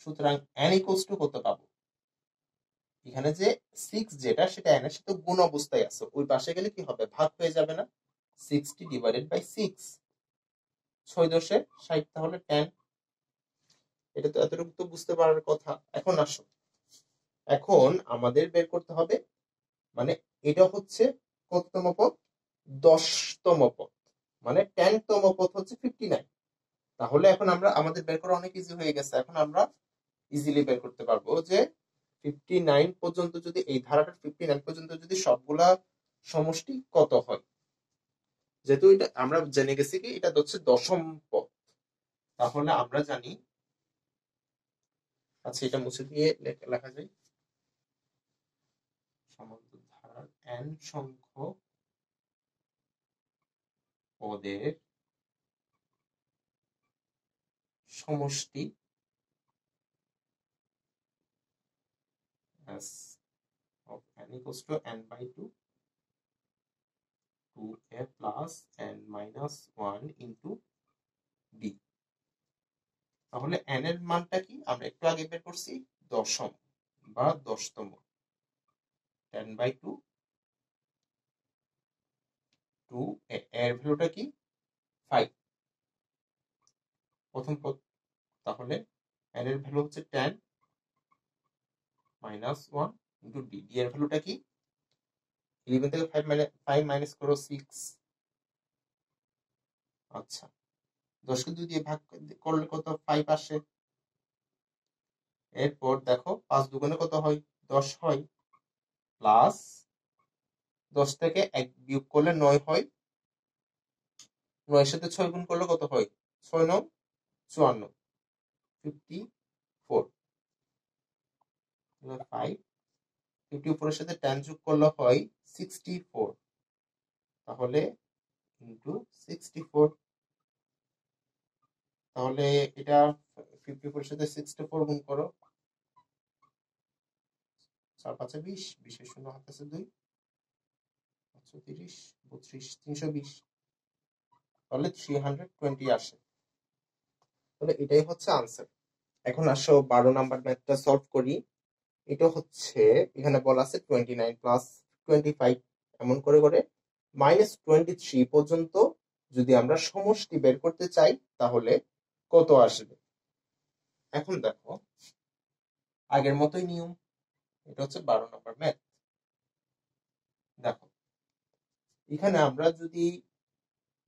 সুতরাং n ইকুয়ালস টু কত পাবো? এখানে যে 6 যেটা সেটা n এর সাথে গুণ অবস্থায় আছে, ওই পাশে গেলে কি হবে? ভাগ হয়ে যাবে না? 60 ডিভাইডেড বাই 6, 6 দশে 60, তাহলে 10। এটা তো এতটুকু তো বুঝতে পারার কথা। এখন আসো, এখন আমাদের বের করতে হবে মানে এটা হচ্ছে কততম পদ? 10তম পদ, মানে 10তম পদ হচ্ছে 59। তাহলে এখন আমরা আমাদের বের করা অনেক ইজি হয়ে গেছে। এখন আমরা ইজিলি বের করতে পারবো যে 59 পর্যন্ত যদি এই ধারাটার 59 পর্যন্ত যদি সবগুলা সমষ্টি কত হয়, যেহেতু এটা আমরা জেনে গেছি কি এটা হচ্ছে দশম পদ, তাহলে আমরা জানি, আচ্ছা এটা মুছে দিয়ে লেখা যায় সমান্তর ধারার n সংখ্যক পদের সমষ্টি as of n equals to n/2 2a plus n-1 into d। তাহলে n এর মানটা কি আমরা একটু আগে বের করছি? দশম। বা 10তম, 10/2 2 এর ভ্যালুটা কি 5 প্রথম পদ। তাহলে n এর ভ্যালু হচ্ছে 10 মাইনাস 1 ইন্টু ডি। ডি এর ভ্যালুটা কি 11 থেকে 5 মাইনাস করো 6। আচ্ছা, 10কে 2 দিয়ে ভাগ করলে কত 5 আসে। এরপর দেখো 5 দুগুণে কত হয় 10 হয়, প্লাস 10 থেকে 1 বিয়োগ করলে 9 হয়, 9 এর সাথে 6 গুণ করলে কত হয় 6 9 54, 54 5 54 এর সাথে 10 যোগ করলে হয় 64, তাহলে ইন্টু 64। তাহলে এটা 54 এর সাথে 64 গুণ করো, 4 5 20, 20 এর শূন্য হাত আছে 2, 530 32 320, তাহলে 320 আসে। তাহলে এটাই হচ্ছে আনসার। এখন আসো 12 নাম্বার ম্যাথটা সলভ করি। এটা হচ্ছে এখানে বলা আছে 29 প্লাস 25 এমন করে করে -23 পর্যন্ত যদি আমরা সমষ্টি বের করতে চাই তাহলে কত আসবে। এখন দেখো আগের মতোই নিয়ম, এটা হচ্ছে 12 নাম্বার ম্যাথ। দেখো এখানে আমরা যদি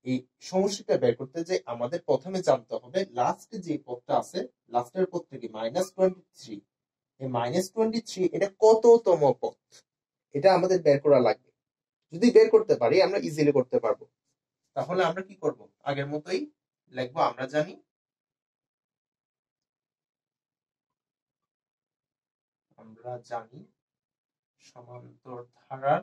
এই সমষ্টিটা বের করতে যাই আমাদের প্রথমে জানতে হবে লাস্টে যে পদটা আছে লাস্টের পদটা কি -23, এই -23 এটা কততম পদ এটা আমাদের বের করা লাগবে। যদি বের করতে পারি আমরা ইজিলি করতে পারবো। তাহলে আমরা কি করব আগের মতোই লিখবো, আমরা জানি সমান্তর ধারার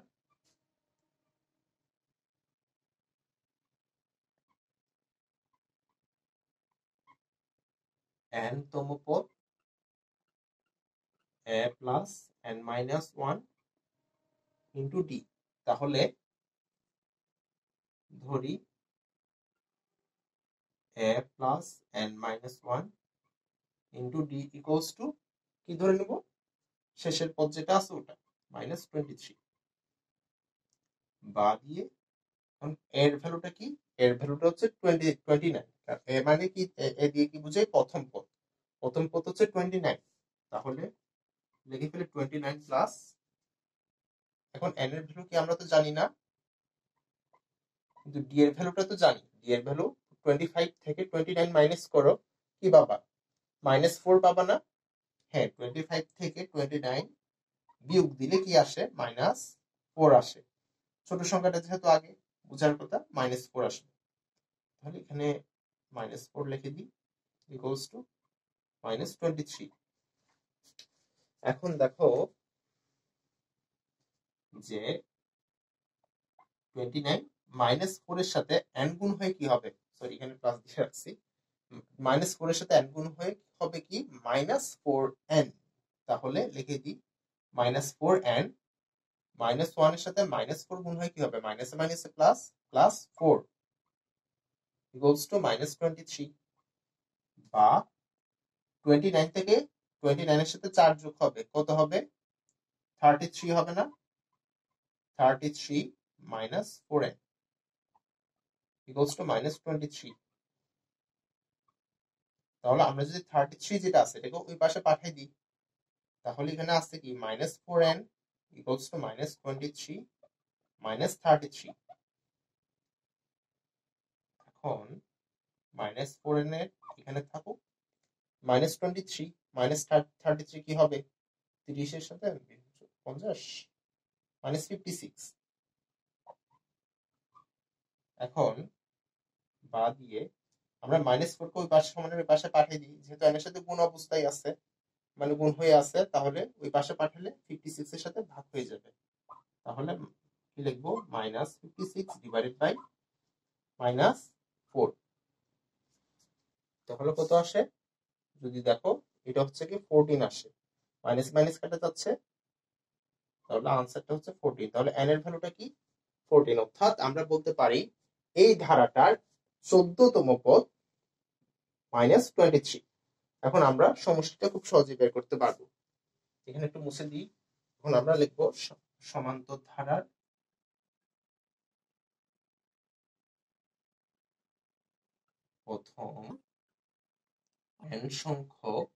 n তম পদ a plus n minus 1 into D. তাহলে ধরি a plus n minus 1 into D equals two কি ধরে নেব শেষের পদ যেটা আছে ওটা -23 বা দিয়ে এর ভ্যালুটা কি, এর ভ্যালুটা হচ্ছে 29, এ মানে কি এ দিয়ে কি বুঝাই প্রথম পদ, প্রথম পদ হচ্ছে 29। তাহলে লিখে ফেলে 29 প্লাস, এখন n এর ভ্যালু কি আমরা তো জানি না, কিন্তু ডি এর ভ্যালুটা তো জানি। ডি এর ভ্যালু 25 থেকে 29 মাইনাস করো, কি পাবা -4 পাবা না। হ্যাঁ 25 থেকে 29 বিয়োগ দিলে কি আসে -4 আসে। ছোট সংখ্যাটা যেহেতু আগে বুঝার কথা -4 আসবে। তাহলে এখানে -4 লিখে দিই ইকুয়ালস টু -23। এখন দেখো যে 29 -4 এর সাথে n গুণ হয়ে কি হবে, সরি এখানে প্লাস দিয়ে রাখছি, -4 এর সাথে n গুণ হয়ে হবে কি -4n। তাহলে লিখে দিই -4n, -1 এর সাথে -4 গুণ হয়ে কি হবে মাইনাসে মাইনাসে প্লাস, +4 ইকুয়ালস টু -23। বা 29 থেকে 29 এর সাথে 4 যোগ হবে কত হবে 33 হবে না, 33 -4n ইকুয়ালস টু -23। তাহলে আমরা যদি 33 যেটা আছে এটাকে ওই পাশে পাঠিয়ে দিই তাহলে এখানে আসছে কি -4n ইকুয়ালস টু -23 -33। এখন -4n এর এখানে থাকুক, -23 -33 কি হবে 30 এর সাথে 50 -56। এখন বা দিয়ে আমরা -4 কে ওই পাশে সমানের ওই পাশে পাঠিয়ে দিই, যেহেতু n এর সাথে গুণ অবস্থায় আছে মানে গুণ হয়ে আছে তাহলে ওই পাশে পাঠালে 56 এর সাথে ভাগ হয়ে যাবে। তাহলে কি লিখবো -56 ডিভাইডেড বাই -4। তাহলে কত আসে যদি দেখো এটা হচ্ছে কি 14 আসে, মাইনাস মাইনাস কাটা যাচ্ছে, তাহলে আনসারটা হচ্ছে 14। তাহলে n এর ভ্যালুটা কি 14, অর্থাৎ আমরা বলতে পারি এই ধারাটার 14তম পদ -23। এখন আমরা সমষ্টিটা খুব সহজে বের করতে পারবো। এখানে একটু মুছে দিই। এখন আমরা লিখবো সমান্তর ধারার প্রথম n সংখ্যক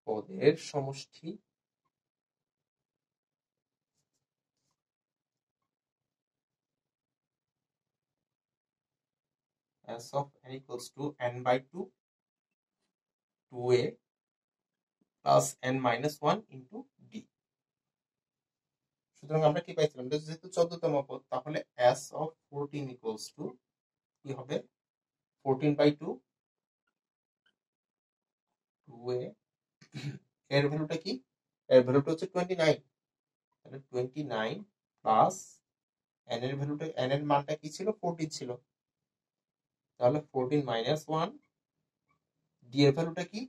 পদের সমষ্টি s of n equals to n by 2 2a plus n minus 1 into d। সুতরাং আমরা কি পাইছিলাম, এটা যেহেতু 14তম পদ, তাহলে s of 14 equals to কি হবে 14 by 2 2a, এর ভ্যালুটা কি, এর ভ্যালুটা হচ্ছে 29, তাহলে 29 প্লাস n এর ভ্যালুটা, n এর মানটা কি ছিল 14 ছিল, তাহলে 14 মাইনাস 1, d এর ভ্যালুটা কি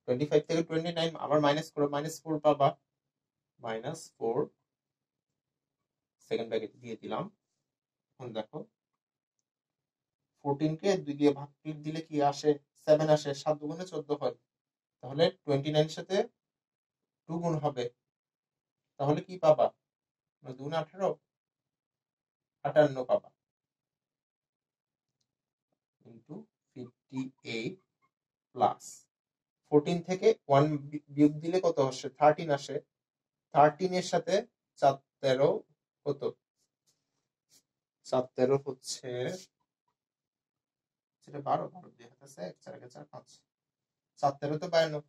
25 থেকে 29 আবার মাইনাস করো, -4 পাবা, -4 সেকেন্ড ব্র্যাকেট দিয়ে দিলাম। এখন দেখো 14 কে 2 দিয়ে ভাগ দিলে কি আসে 7 আসে, 7 দুগুণে 14 হয়, তাহলে 29 এর সাথে 2 গুণ হবে, তাহলে কি পাবা 2 গুণে 18 58 পাবা ইনটু 58 প্লাস 14 থেকে 1 বিয়োগ দিলে কত আসে 13 আসে, 13 এর সাথে 4 13 কত 4 13 হচ্ছে সেটা 12 12 দিয়ে হচ্ছে 1 4 4 5 7 13 তো 52,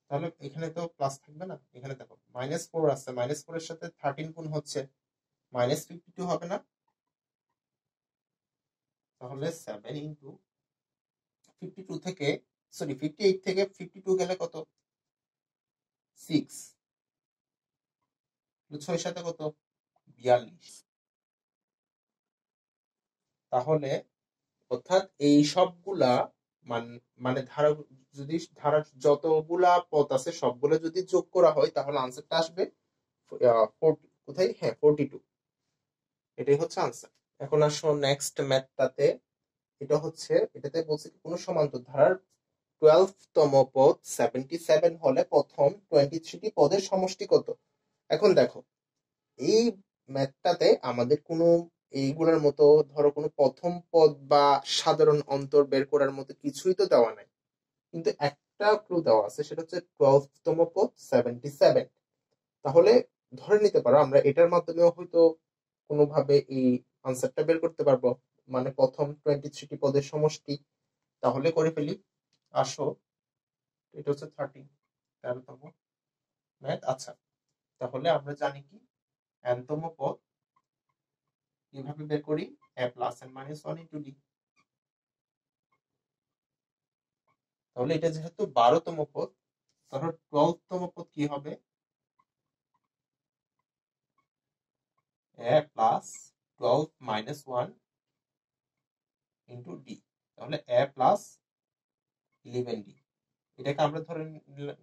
তাহলে এখানে তো প্লাস থাকবে না, এখানে দেখো -4 আছে, -4 এর সাথে 13 গুণ হচ্ছে -52 হবে না, তাহলে 7 ইনটু 52 থেকে সরি 58 থেকে 52 গেলে কত 6, 6 সাথে কত 42, তাহলে অর্থাৎ এই সবগুলা মানে ধারা, যদি ধারার যতগুলা পথ আছে সবগুলো যদি যোগ করা হয় তাহলে আনসারটা আসবে কোথায়, হ্যাঁ 42, এটাই হচ্ছে আনসার। এখন আসো নেক্সট ম্যাথটাতে, এটা হচ্ছে এটাতে বলছে কোন সমান্তর ধারার 12তম পদ 77 হলে প্রথম 23টি পদের সমষ্টি কত। এখন দেখো এই ম্যাথটাতে আমাদের কোনো এইগুলোর মতো ধরো কোনো প্রথম পদ বা সাধারণ অন্তর বের করার মতো কিছুই তো দেওয়া নাই, কিন্তু একটা ক্লু দেওয়া আছে, সেটা হচ্ছে 12তম পদ 77। তাহলে ধরে নিতে পারো আমরা এটার মাধ্যমেও হয়তো কোনোভাবে এই আনসারটা বের করতে পারবো, মানে প্রথম 23টি পদের সমষ্টি। তাহলে করে ফেলি, আসো এটা হচ্ছে 13তম ম্যাথ। আচ্ছা, তাহলে আমরা জানি কি nতম পদ কিভাবে বের করি, a plus n minus 1 into d। তাহলে এটা যেহেতু 12তম পদ, তাহলে 12তম পদ কি হবে a plus 12 minus 1 into d, তাহলে a plus 11d, এটাকে আমরা ধরে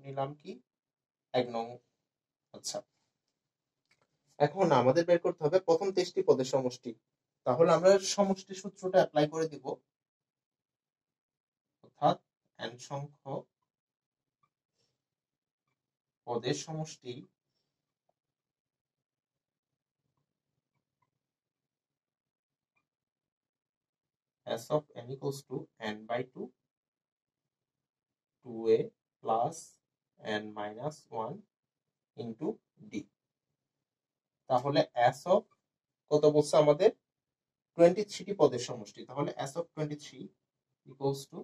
নিলাম কি 1 নং। আচ্ছা, এখন আমাদের বের করতে হবে প্রথম 23টি পদের সমষ্টি, তাহলে আমরা সমষ্টি সূত্রটা অ্যাপ্লাই করে দিব, অর্থাৎ n সংখ্যক পদের সমষ্টি s of n equals to n by 2 2a plus n minus 1 into d। তাহলে s of কত বলছে আমাদের 23টি পদের সমষ্টি, তাহলে s of 23 equals to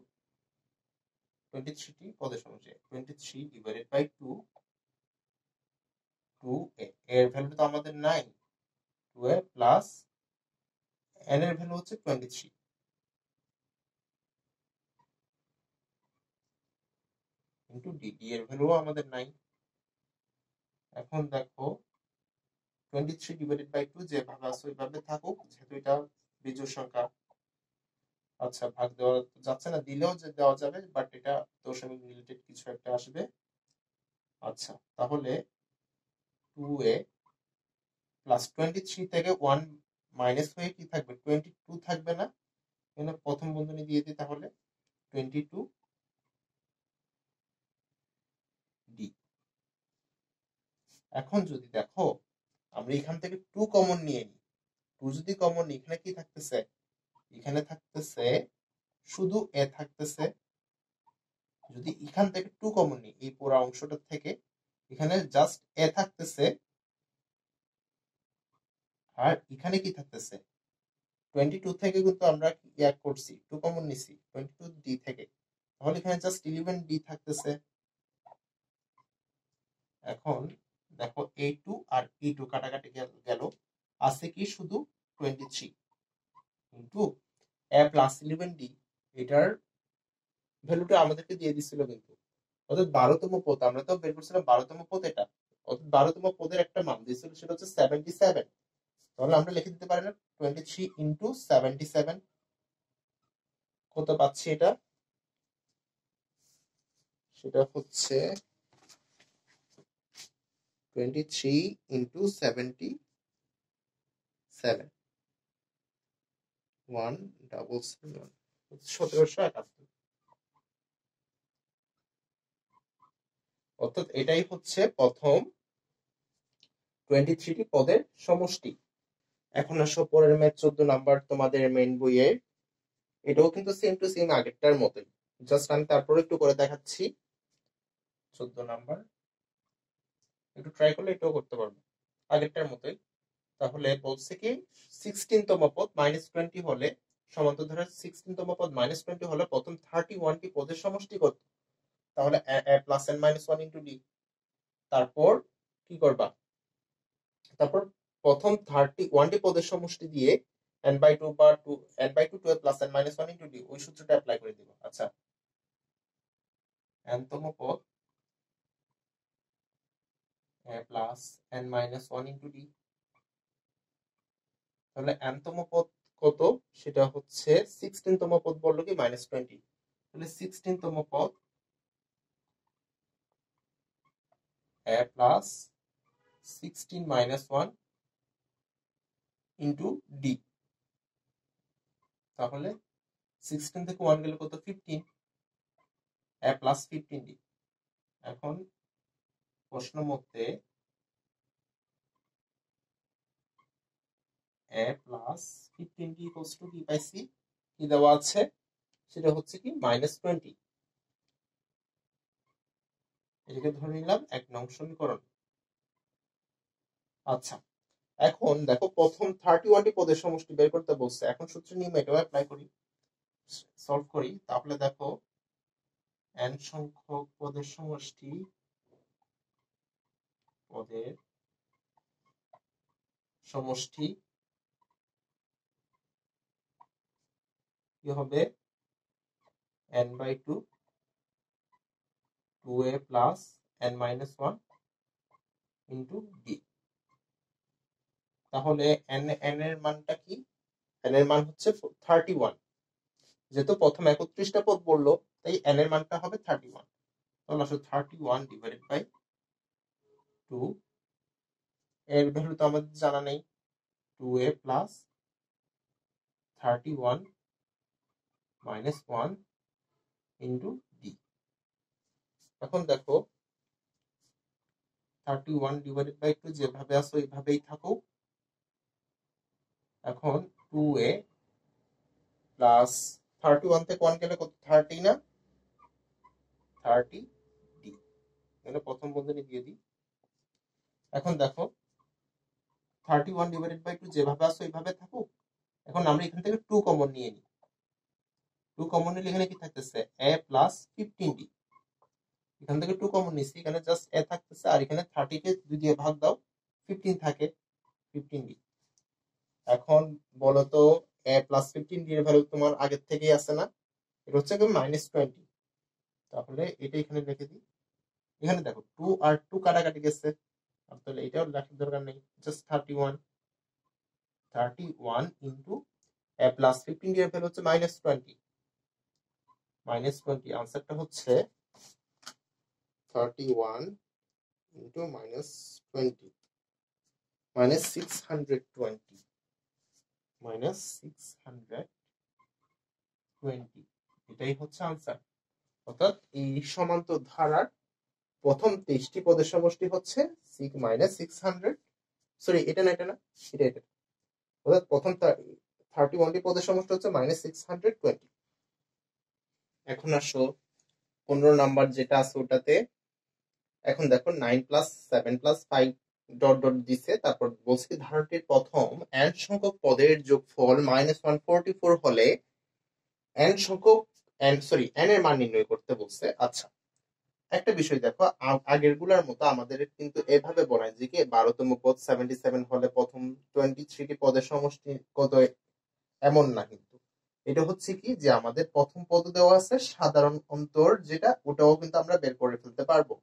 23টি পদের সমষ্টি 23 divided by 2 2a, এর ভ্যালু তো আমাদের নাই, 2a প্লাস n এর ভ্যালু হচ্ছে 23 ইনটু d, d এর ভ্যালু আমাদের নাই। এখন দেখো 23 ডিভাইডেড বাই 2 যেভাবে আছে ওইভাবে থাকুক, যেহেতু এটা বিজোড় সংখ্যা। আচ্ছা, ভাগ দেওয়া যাচ্ছে না, দিলেও যে দেওয়া যাবে, বাট এটা দশমিক রিলেটেড কিছু একটা আসবে। আচ্ছা, তাহলে 2a প্লাস 23 থেকে 1 মাইনাস হয়ে কি থাকবে 22 থাকবে না, এখানে প্রথম বন্ধনী দিয়ে দিই, তাহলে 22 এখন যদি দেখো আমরা এখান থেকে 2 কমন নিয়ে নিই, 2 যদি কমন নিই এখানে কি থাকতেছে, এখানে থাকতেছে শুধু এ থাকতেছে। যদি এখান থেকে 2 কমন নিই এই পুরো অংশটা থেকে, এখানে জাস্ট এ থাকতেছে, আর এখানে কি থাকতেছে 22 থেকে কিন্তু আমরা ইয়াদ করছি 2 কমন নিছি 22 ডি থেকে, তাহলে এখানে জাস্ট 11 ডি থাকতেছে। এখন দেখো A2 আর E2 কাটাকাটি গেল, আছে কি শুধু 23 কিন্তু a প্লাস 11d এটার ভ্যালুটা আমাদেরকে দিয়ে দিছিল কিন্তু, অর্থাৎ 12তম পদ আমরা তো বের করছিলাম 12তম পদ এটা, অর্থাৎ 12তম পদের একটা মান দিয়েছিল সেটা হচ্ছে 77। তাহলে আমরা লিখে দিতে পারি না 23 ইন্টু 77 কত পাচ্ছি এটা, সেটা হচ্ছে 23 ইন্টু 77 1771, অর্থাৎ এটাই হচ্ছে প্রথম 23টি পদের সমষ্টি। এখন আসো পরের ম্যাথ 14 নাম্বার তোমাদের মেইন বইয়ে, এটাও কিন্তু সেম টু সেম আগেরটার মতোই, জাস্ট আমি তারপর একটু করে দেখাচ্ছি। 14 নাম্বার একটু ট্রাই করলে এটাও করতে পারবো আগেরটার মতোই। তাহলে বলছে কি 16তম পদ -20 হলে সমান্তরাল 16তম পদ -20 হলে প্রথম 31টি পদের সমষ্টি কত, তাহলে a plus n minus 1 into D. তারপর কি করবা, তারপর প্রথম 31টি পদের সমষ্টি দিয়ে n/2 বা 2 n/2 2a plus n minus 1 into D ওই সূত্রটা অ্যাপ্লাই করে দিব। আচ্ছা, n তম পদ a plus n minus 1 into D, তাহলে n তম পদ কত, সেটা হচ্ছে 16তম পদ বললো কি -20, তাহলে 16তম পদ a plus 16 minus 1 into D, তাহলে 16 থেকে 1 গেলে কত 15, a প্লাস 15 ডি। এখন প্রশ্ন মতে a plus 15 D equals two কি পাইছি, কি দেওয়া আছে, সেটা হচ্ছে কি -20, এটাকে ধরে নিলাম 1 নং সমীকরণ। আচ্ছা, এখন দেখো প্রথম 31টি পদের সমষ্টি বের করতে বলছে, এখন সূত্র নিয়ম এটাও অ্যাপ্লাই করি, সলভ করি। তাহলে দেখো n সংখ্যক পদের সমষ্টি কি হবে n/2 2a plus n minus 1 into D. তাহলে n এর মানটা কি, n এর মান হচ্ছে 31, যেহেতু প্রথম 31টা পদ বললো তাই n এর মানটা হবে 31। তাহলে আসলে 31 ডিভাইডেড বাই 2, এর ভ্যালু তো আমাদের জানা নেই, 2a plus 31 minus 1 into D. এখন দেখো 31 ডিভাইডেড বাই 2 যেভাবে আসো এইভাবেই থাকুক। এখন 2a প্লাস 31 থেকে 1 গেলে কত 30 না, 30 ডি, এখানে প্রথম বন্ধনী দিয়ে দিই। এখন দেখো 31 ডিভাইডেড বাই 2 যেভাবে আসো এইভাবে থাকুক। এখন আমরা এখান থেকে 2 কমন নিয়ে নিই, 2 কমন নিলে এখানে কি থাকতেছে a প্লাস 15 ডি, এখান থেকে 2 কমন নিছি, এখানে জাস্ট a থাকতেছে, আর এখানে 30 কে 2 দিয়ে ভাগ দাও 15 থাকে 15 ডি। এখন বলো তো a প্লাস 15 ডি এর ভ্যালু তোমার আগের থেকেই আছে না, এটা হচ্ছে -20, তাহলে এটা এখানে রেখে দিই। এখানে দেখো 2 আর 2 কাটাকাটি গেছে, তাহলে এটাও লেখার দরকার নেই, জাস্ট 31 ইন্টু a প্লাস 15 এর ভ্যালু হচ্ছে -20, আনসারটা হচ্ছে 31 ইন্টু -20 -620 -620, এটাই হচ্ছে আনসার। অর্থাৎ এই সমান্তর ধারার প্রথম 23টি পদের সমষ্টি হচ্ছে মাইনাস 600, সরি এটা না এটা না, এটা অর্থাৎ প্রথম 31টি পদের সমষ্টি হচ্ছে মাইনাস 620। এখন আসো 15 নাম্বার যেটা আছে ওটাতে। এখন দেখো 9 প্লাস 7 প্লাস 5 ডট ডট দিছে, তারপর বলছে কি ধারণটির প্রথম n সংখ্যক পদের যোগফল মাইনাস 144 হলে n সংখ্যক n এর মান নির্ণয় করতে বলছে। আচ্ছা, একটা বিষয় দেখো, আগের গুলার মতো আমাদের কিন্তু এভাবে বলায় যে কি 12তম পদ 77 হলে প্রথম 23টি পদের সমষ্টি কত, এমন না। কিন্তু এটা হচ্ছে কি যে আমাদের প্রথম পদ দেওয়া আছে সাধারণ অন্তর যেটা, ওটাও কিন্তু আমরা বের করে ফেলতে পারবো।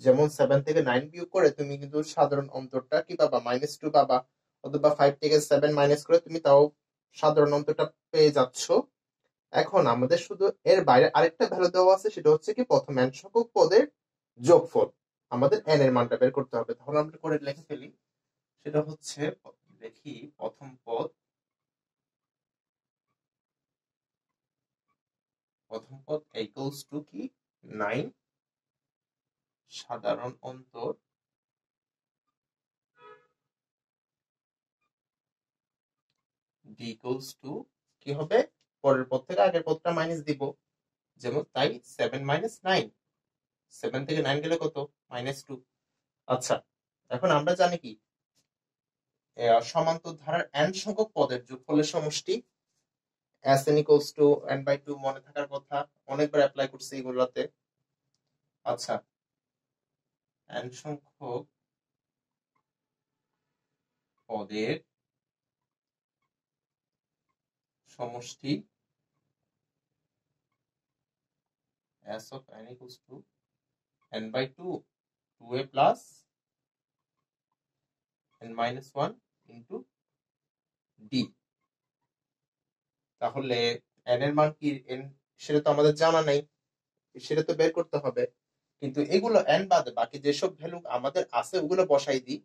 যেমন 7 থেকে 9 বিয়োগ করে তুমি কিন্তু সাধারণ অন্তরটা কি পাবা, -2 পাবা, অথবা 5 থেকে 7 মাইনাস করে তুমি তাও সাধারণ অন্তরটা পেয়ে যাচ্ছ। এখন আমাদের শুধু এর বাইরে আরেকটা ভ্যালু দেওয়া আছে, সেটা হচ্ছে কি প্রথম n সংখ্যক পদের যোগফল, আমাদের n এর মানটা বের করতে হবে। তাহলে আমরা করে লিখে ফেলি, সেটা হচ্ছে দেখি প্রথম পদ ইকুয়ালস টু কি 9 সাধারণ অন্তর ডি ইকুয়ালস টু কি হবে, পরের পদ থেকে আগের পদটা মাইনাস দিব, যেমন তাই 7 মাইনাস 9, 7 থেকে 9 গেলে কত, -2। আচ্ছা, এখন আমরা জানি কি সমান্তর ধারার n সংখ্যক পদের যোগফলের সমষ্টি Sn equals to n/2, মনে থাকার কথা, অনেকবার অ্যাপ্লাই করছি এগুলোতে। আচ্ছা, n সংখ্যক পদের সমষ্টি S of n equals to n/2, 2a plus n minus 1 into d। তাহলে n এর মান কি, n সেটা তো আমাদের জানা নাই, সেটা তো বের করতে হবে। কিন্তু এগুলো n বাদে বাকি যেসব ভ্যালু আমাদের আছে ওগুলো বসাই দিই।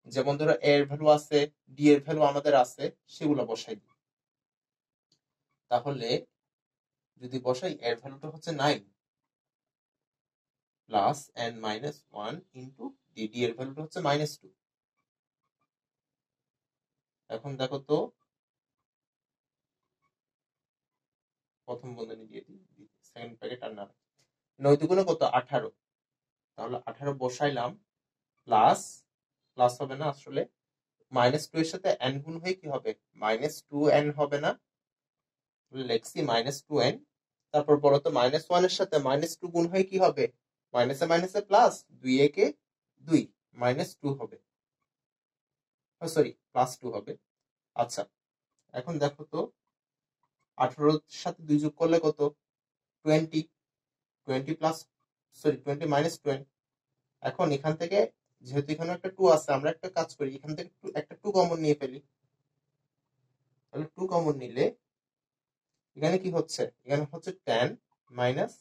যেমন ধরো a এর ভ্যালু আছে, d এর ভ্যালু আমাদের আছে, সেগুলো বসাই দিই। তাহলে যদি বসাই, এর ভ্যালুটা হচ্ছে 9 plus n minus 1 into D, D এর ভ্যালুটা হচ্ছে -2। এখন দেখো তো, প্রথম বন্ধনী দিয়ে দিই, সেকেন্ড প্যাকেট আর না, 9 দুগুণে কত, 18। তাহলে 18 বসাইলাম, প্লাস প্লাস হবে না আসলে, -2 এর সাথে n গুণ হয়ে কি হবে, -2n হবে না, লেখছি -2n। তারপর বলো তো -1 এর সাথে -2 গুণ হয়ে কি হবে, মাইনাসে মাইনাসে প্লাস, 2 একে 2, -2 হবে, সরি +2 হবে। আচ্ছা, এখন দেখো তো 18 সাথে 2 যোগ করলে কত, 20, 20 প্লাস, সরি 20 মাইনাস 20। এখন এখান থেকে যেহেতু এখানে একটা 2 আছে, আমরা একটা কাজ করি, এখান থেকে একটা 2 কমন নিয়ে ফেলি। তাহলে 2 কমন নিলে এখানে কি হচ্ছে, এখানে হচ্ছে 10 মাইনাস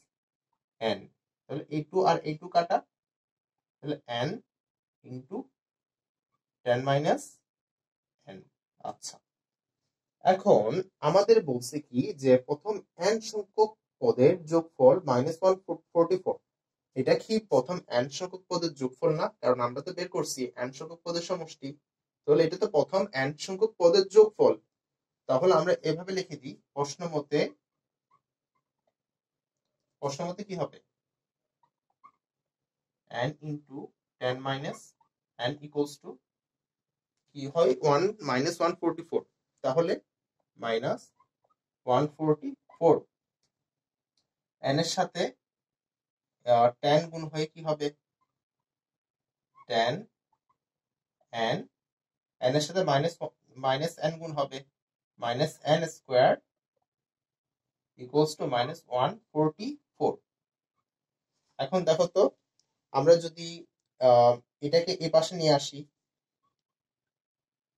n। তাহলে এই 2 আর এই 2 কাটা, তাহলে n ইন্টু 10 মাইনাস n। আচ্ছা, এখন আমাদের বলছে কি যে প্রথম n সংখ্যক পদের যোগফল -144, এটা কি প্রথম n সংখ্যক পদের যোগফল না? কারণ আমরা তো বের করছি n সংখ্যক পদের সমষ্টি, তাহলে এটা তো প্রথম n সংখ্যক পদের যোগফল। তাহলে আমরা এভাবে লিখে দিই, প্রশ্ন মতে কি হবে, n into 10 minus n equals to কি হয়, 1 -144। তাহলে -144, n এর সাথে 10 গুণ হয়ে কি হবে, 10 n, n এর সাথে মাইনাস n গুণ হবে, -n স্কোয়ার ইকুয়ালস টু -144। এখন দেখো তো, আমরা যদি এটাকে এ পাশে নিয়ে আসি,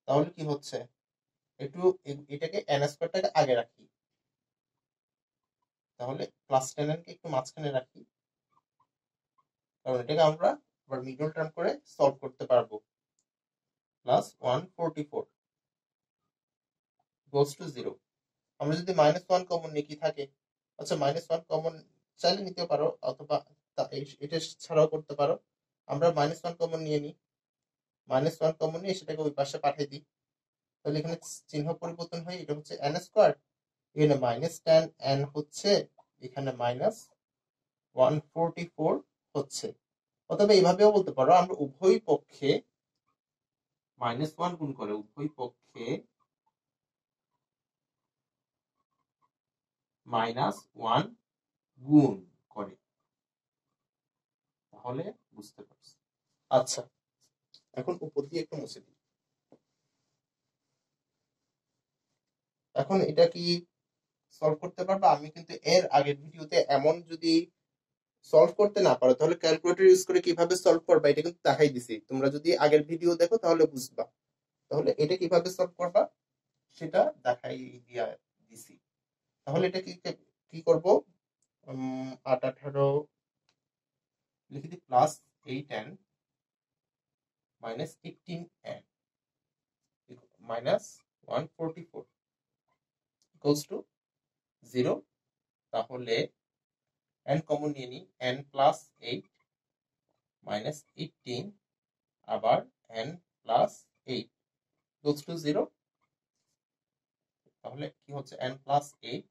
তাহলে কি হচ্ছে, একটু এটাকে n স্কোয়ারটাকে আগে রাখি, তাহলে +10n কে একটু মাঝখানে রাখি, কারণ এটাকে আমরা আবার মিডল টার্ম করে সলভ করতে পারবো। +144 গোস টু 0। আমরা যদি -1 কমন নিই কি থাকে, আচ্ছা -1 কমন চাইলে নিতে পারো, অথবা এটা ছাড়াও করতে পারো। আমরা -1 কমন নিয়ে নিই, -1 কমন নিয়ে সেটাকে ওই পাশে পাঠিয়ে দিই। তাহলে এখানে চিহ্ন পরিবর্তন হয়ে এটা হচ্ছে n স্কয়ার, এখানে -10 n হচ্ছে, এখানে -144 হচ্ছে। অথবা এইভাবেও বলতে পারো, আমরা উভয় পক্ষে -1 গুণ করে উভয় পক্ষে -1 গুণ করে, তাহলে বুঝতে পারছি। আচ্ছা, এখন উপর দিয়ে একটু মুছে দিই। এখন এটা কি সলভ করতে পারবা? আমি কিন্তু এর আগের ভিডিওতে এমন যদি সলভ করতে না পারো তাহলে ক্যালকুলেটর ইউজ করে কিভাবে সলভ করবা এটা কিন্তু দেখাই দিছি। তোমরা যদি আগের ভিডিও দেখো তাহলে বুঝবা। তাহলে এটা কিভাবে সলভ করবা সেটা দেখাই দিয়া দিছি। তাহলে এটা কি করব, 8 18 লিখে দিই, +8n -18n -144 ইকুয়ালস টু 0। তাহলে n কমন নিয়ে নিই, n +8 -18 আবার n +8 ইকুয়ালস টু 0। তাহলে কি হচ্ছে, n +8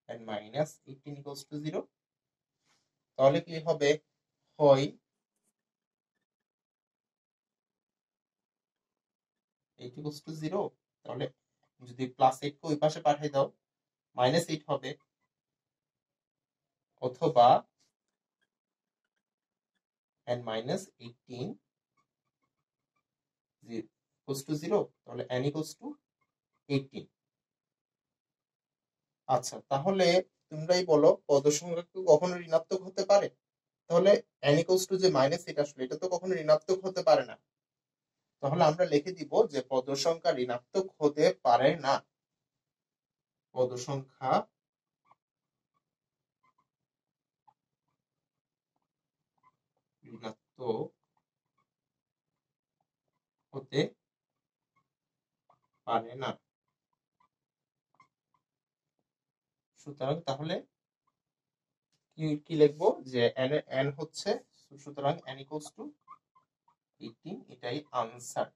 n -18 ইকুয়ালস টু 0। তাহলে কি হবে, হয় 8 ইকুয়ালস টু 0। তাহলে যদি +8 কে ওই পাশে পাঠিয়ে দাও -8 হবে, অথবা n -18 ইকুয়ালস টু 0। তাহলে n ইকুয়ালস টু 18। আচ্ছা, তাহলে তোমরাই বলো পদ সংখ্যা কি কখনো ঋণাত্মক হতে পারে? তাহলে n ইকুয়ালস টু যে -8 আসলে এটা তো কখনো ঋণাত্মক হতে পারে না। তাহলে আমরা লিখে দিব যে পদ সংখ্যা ঋণাত্মক হতে পারে না। পদ সংখ্যা ঋণাত্মক হতে পারে না। সুতরাং তাহলে কি লিখবো, যে n হচ্ছে, সুতরাং n ইকুয়ালস টু 18, এটাই আনসার।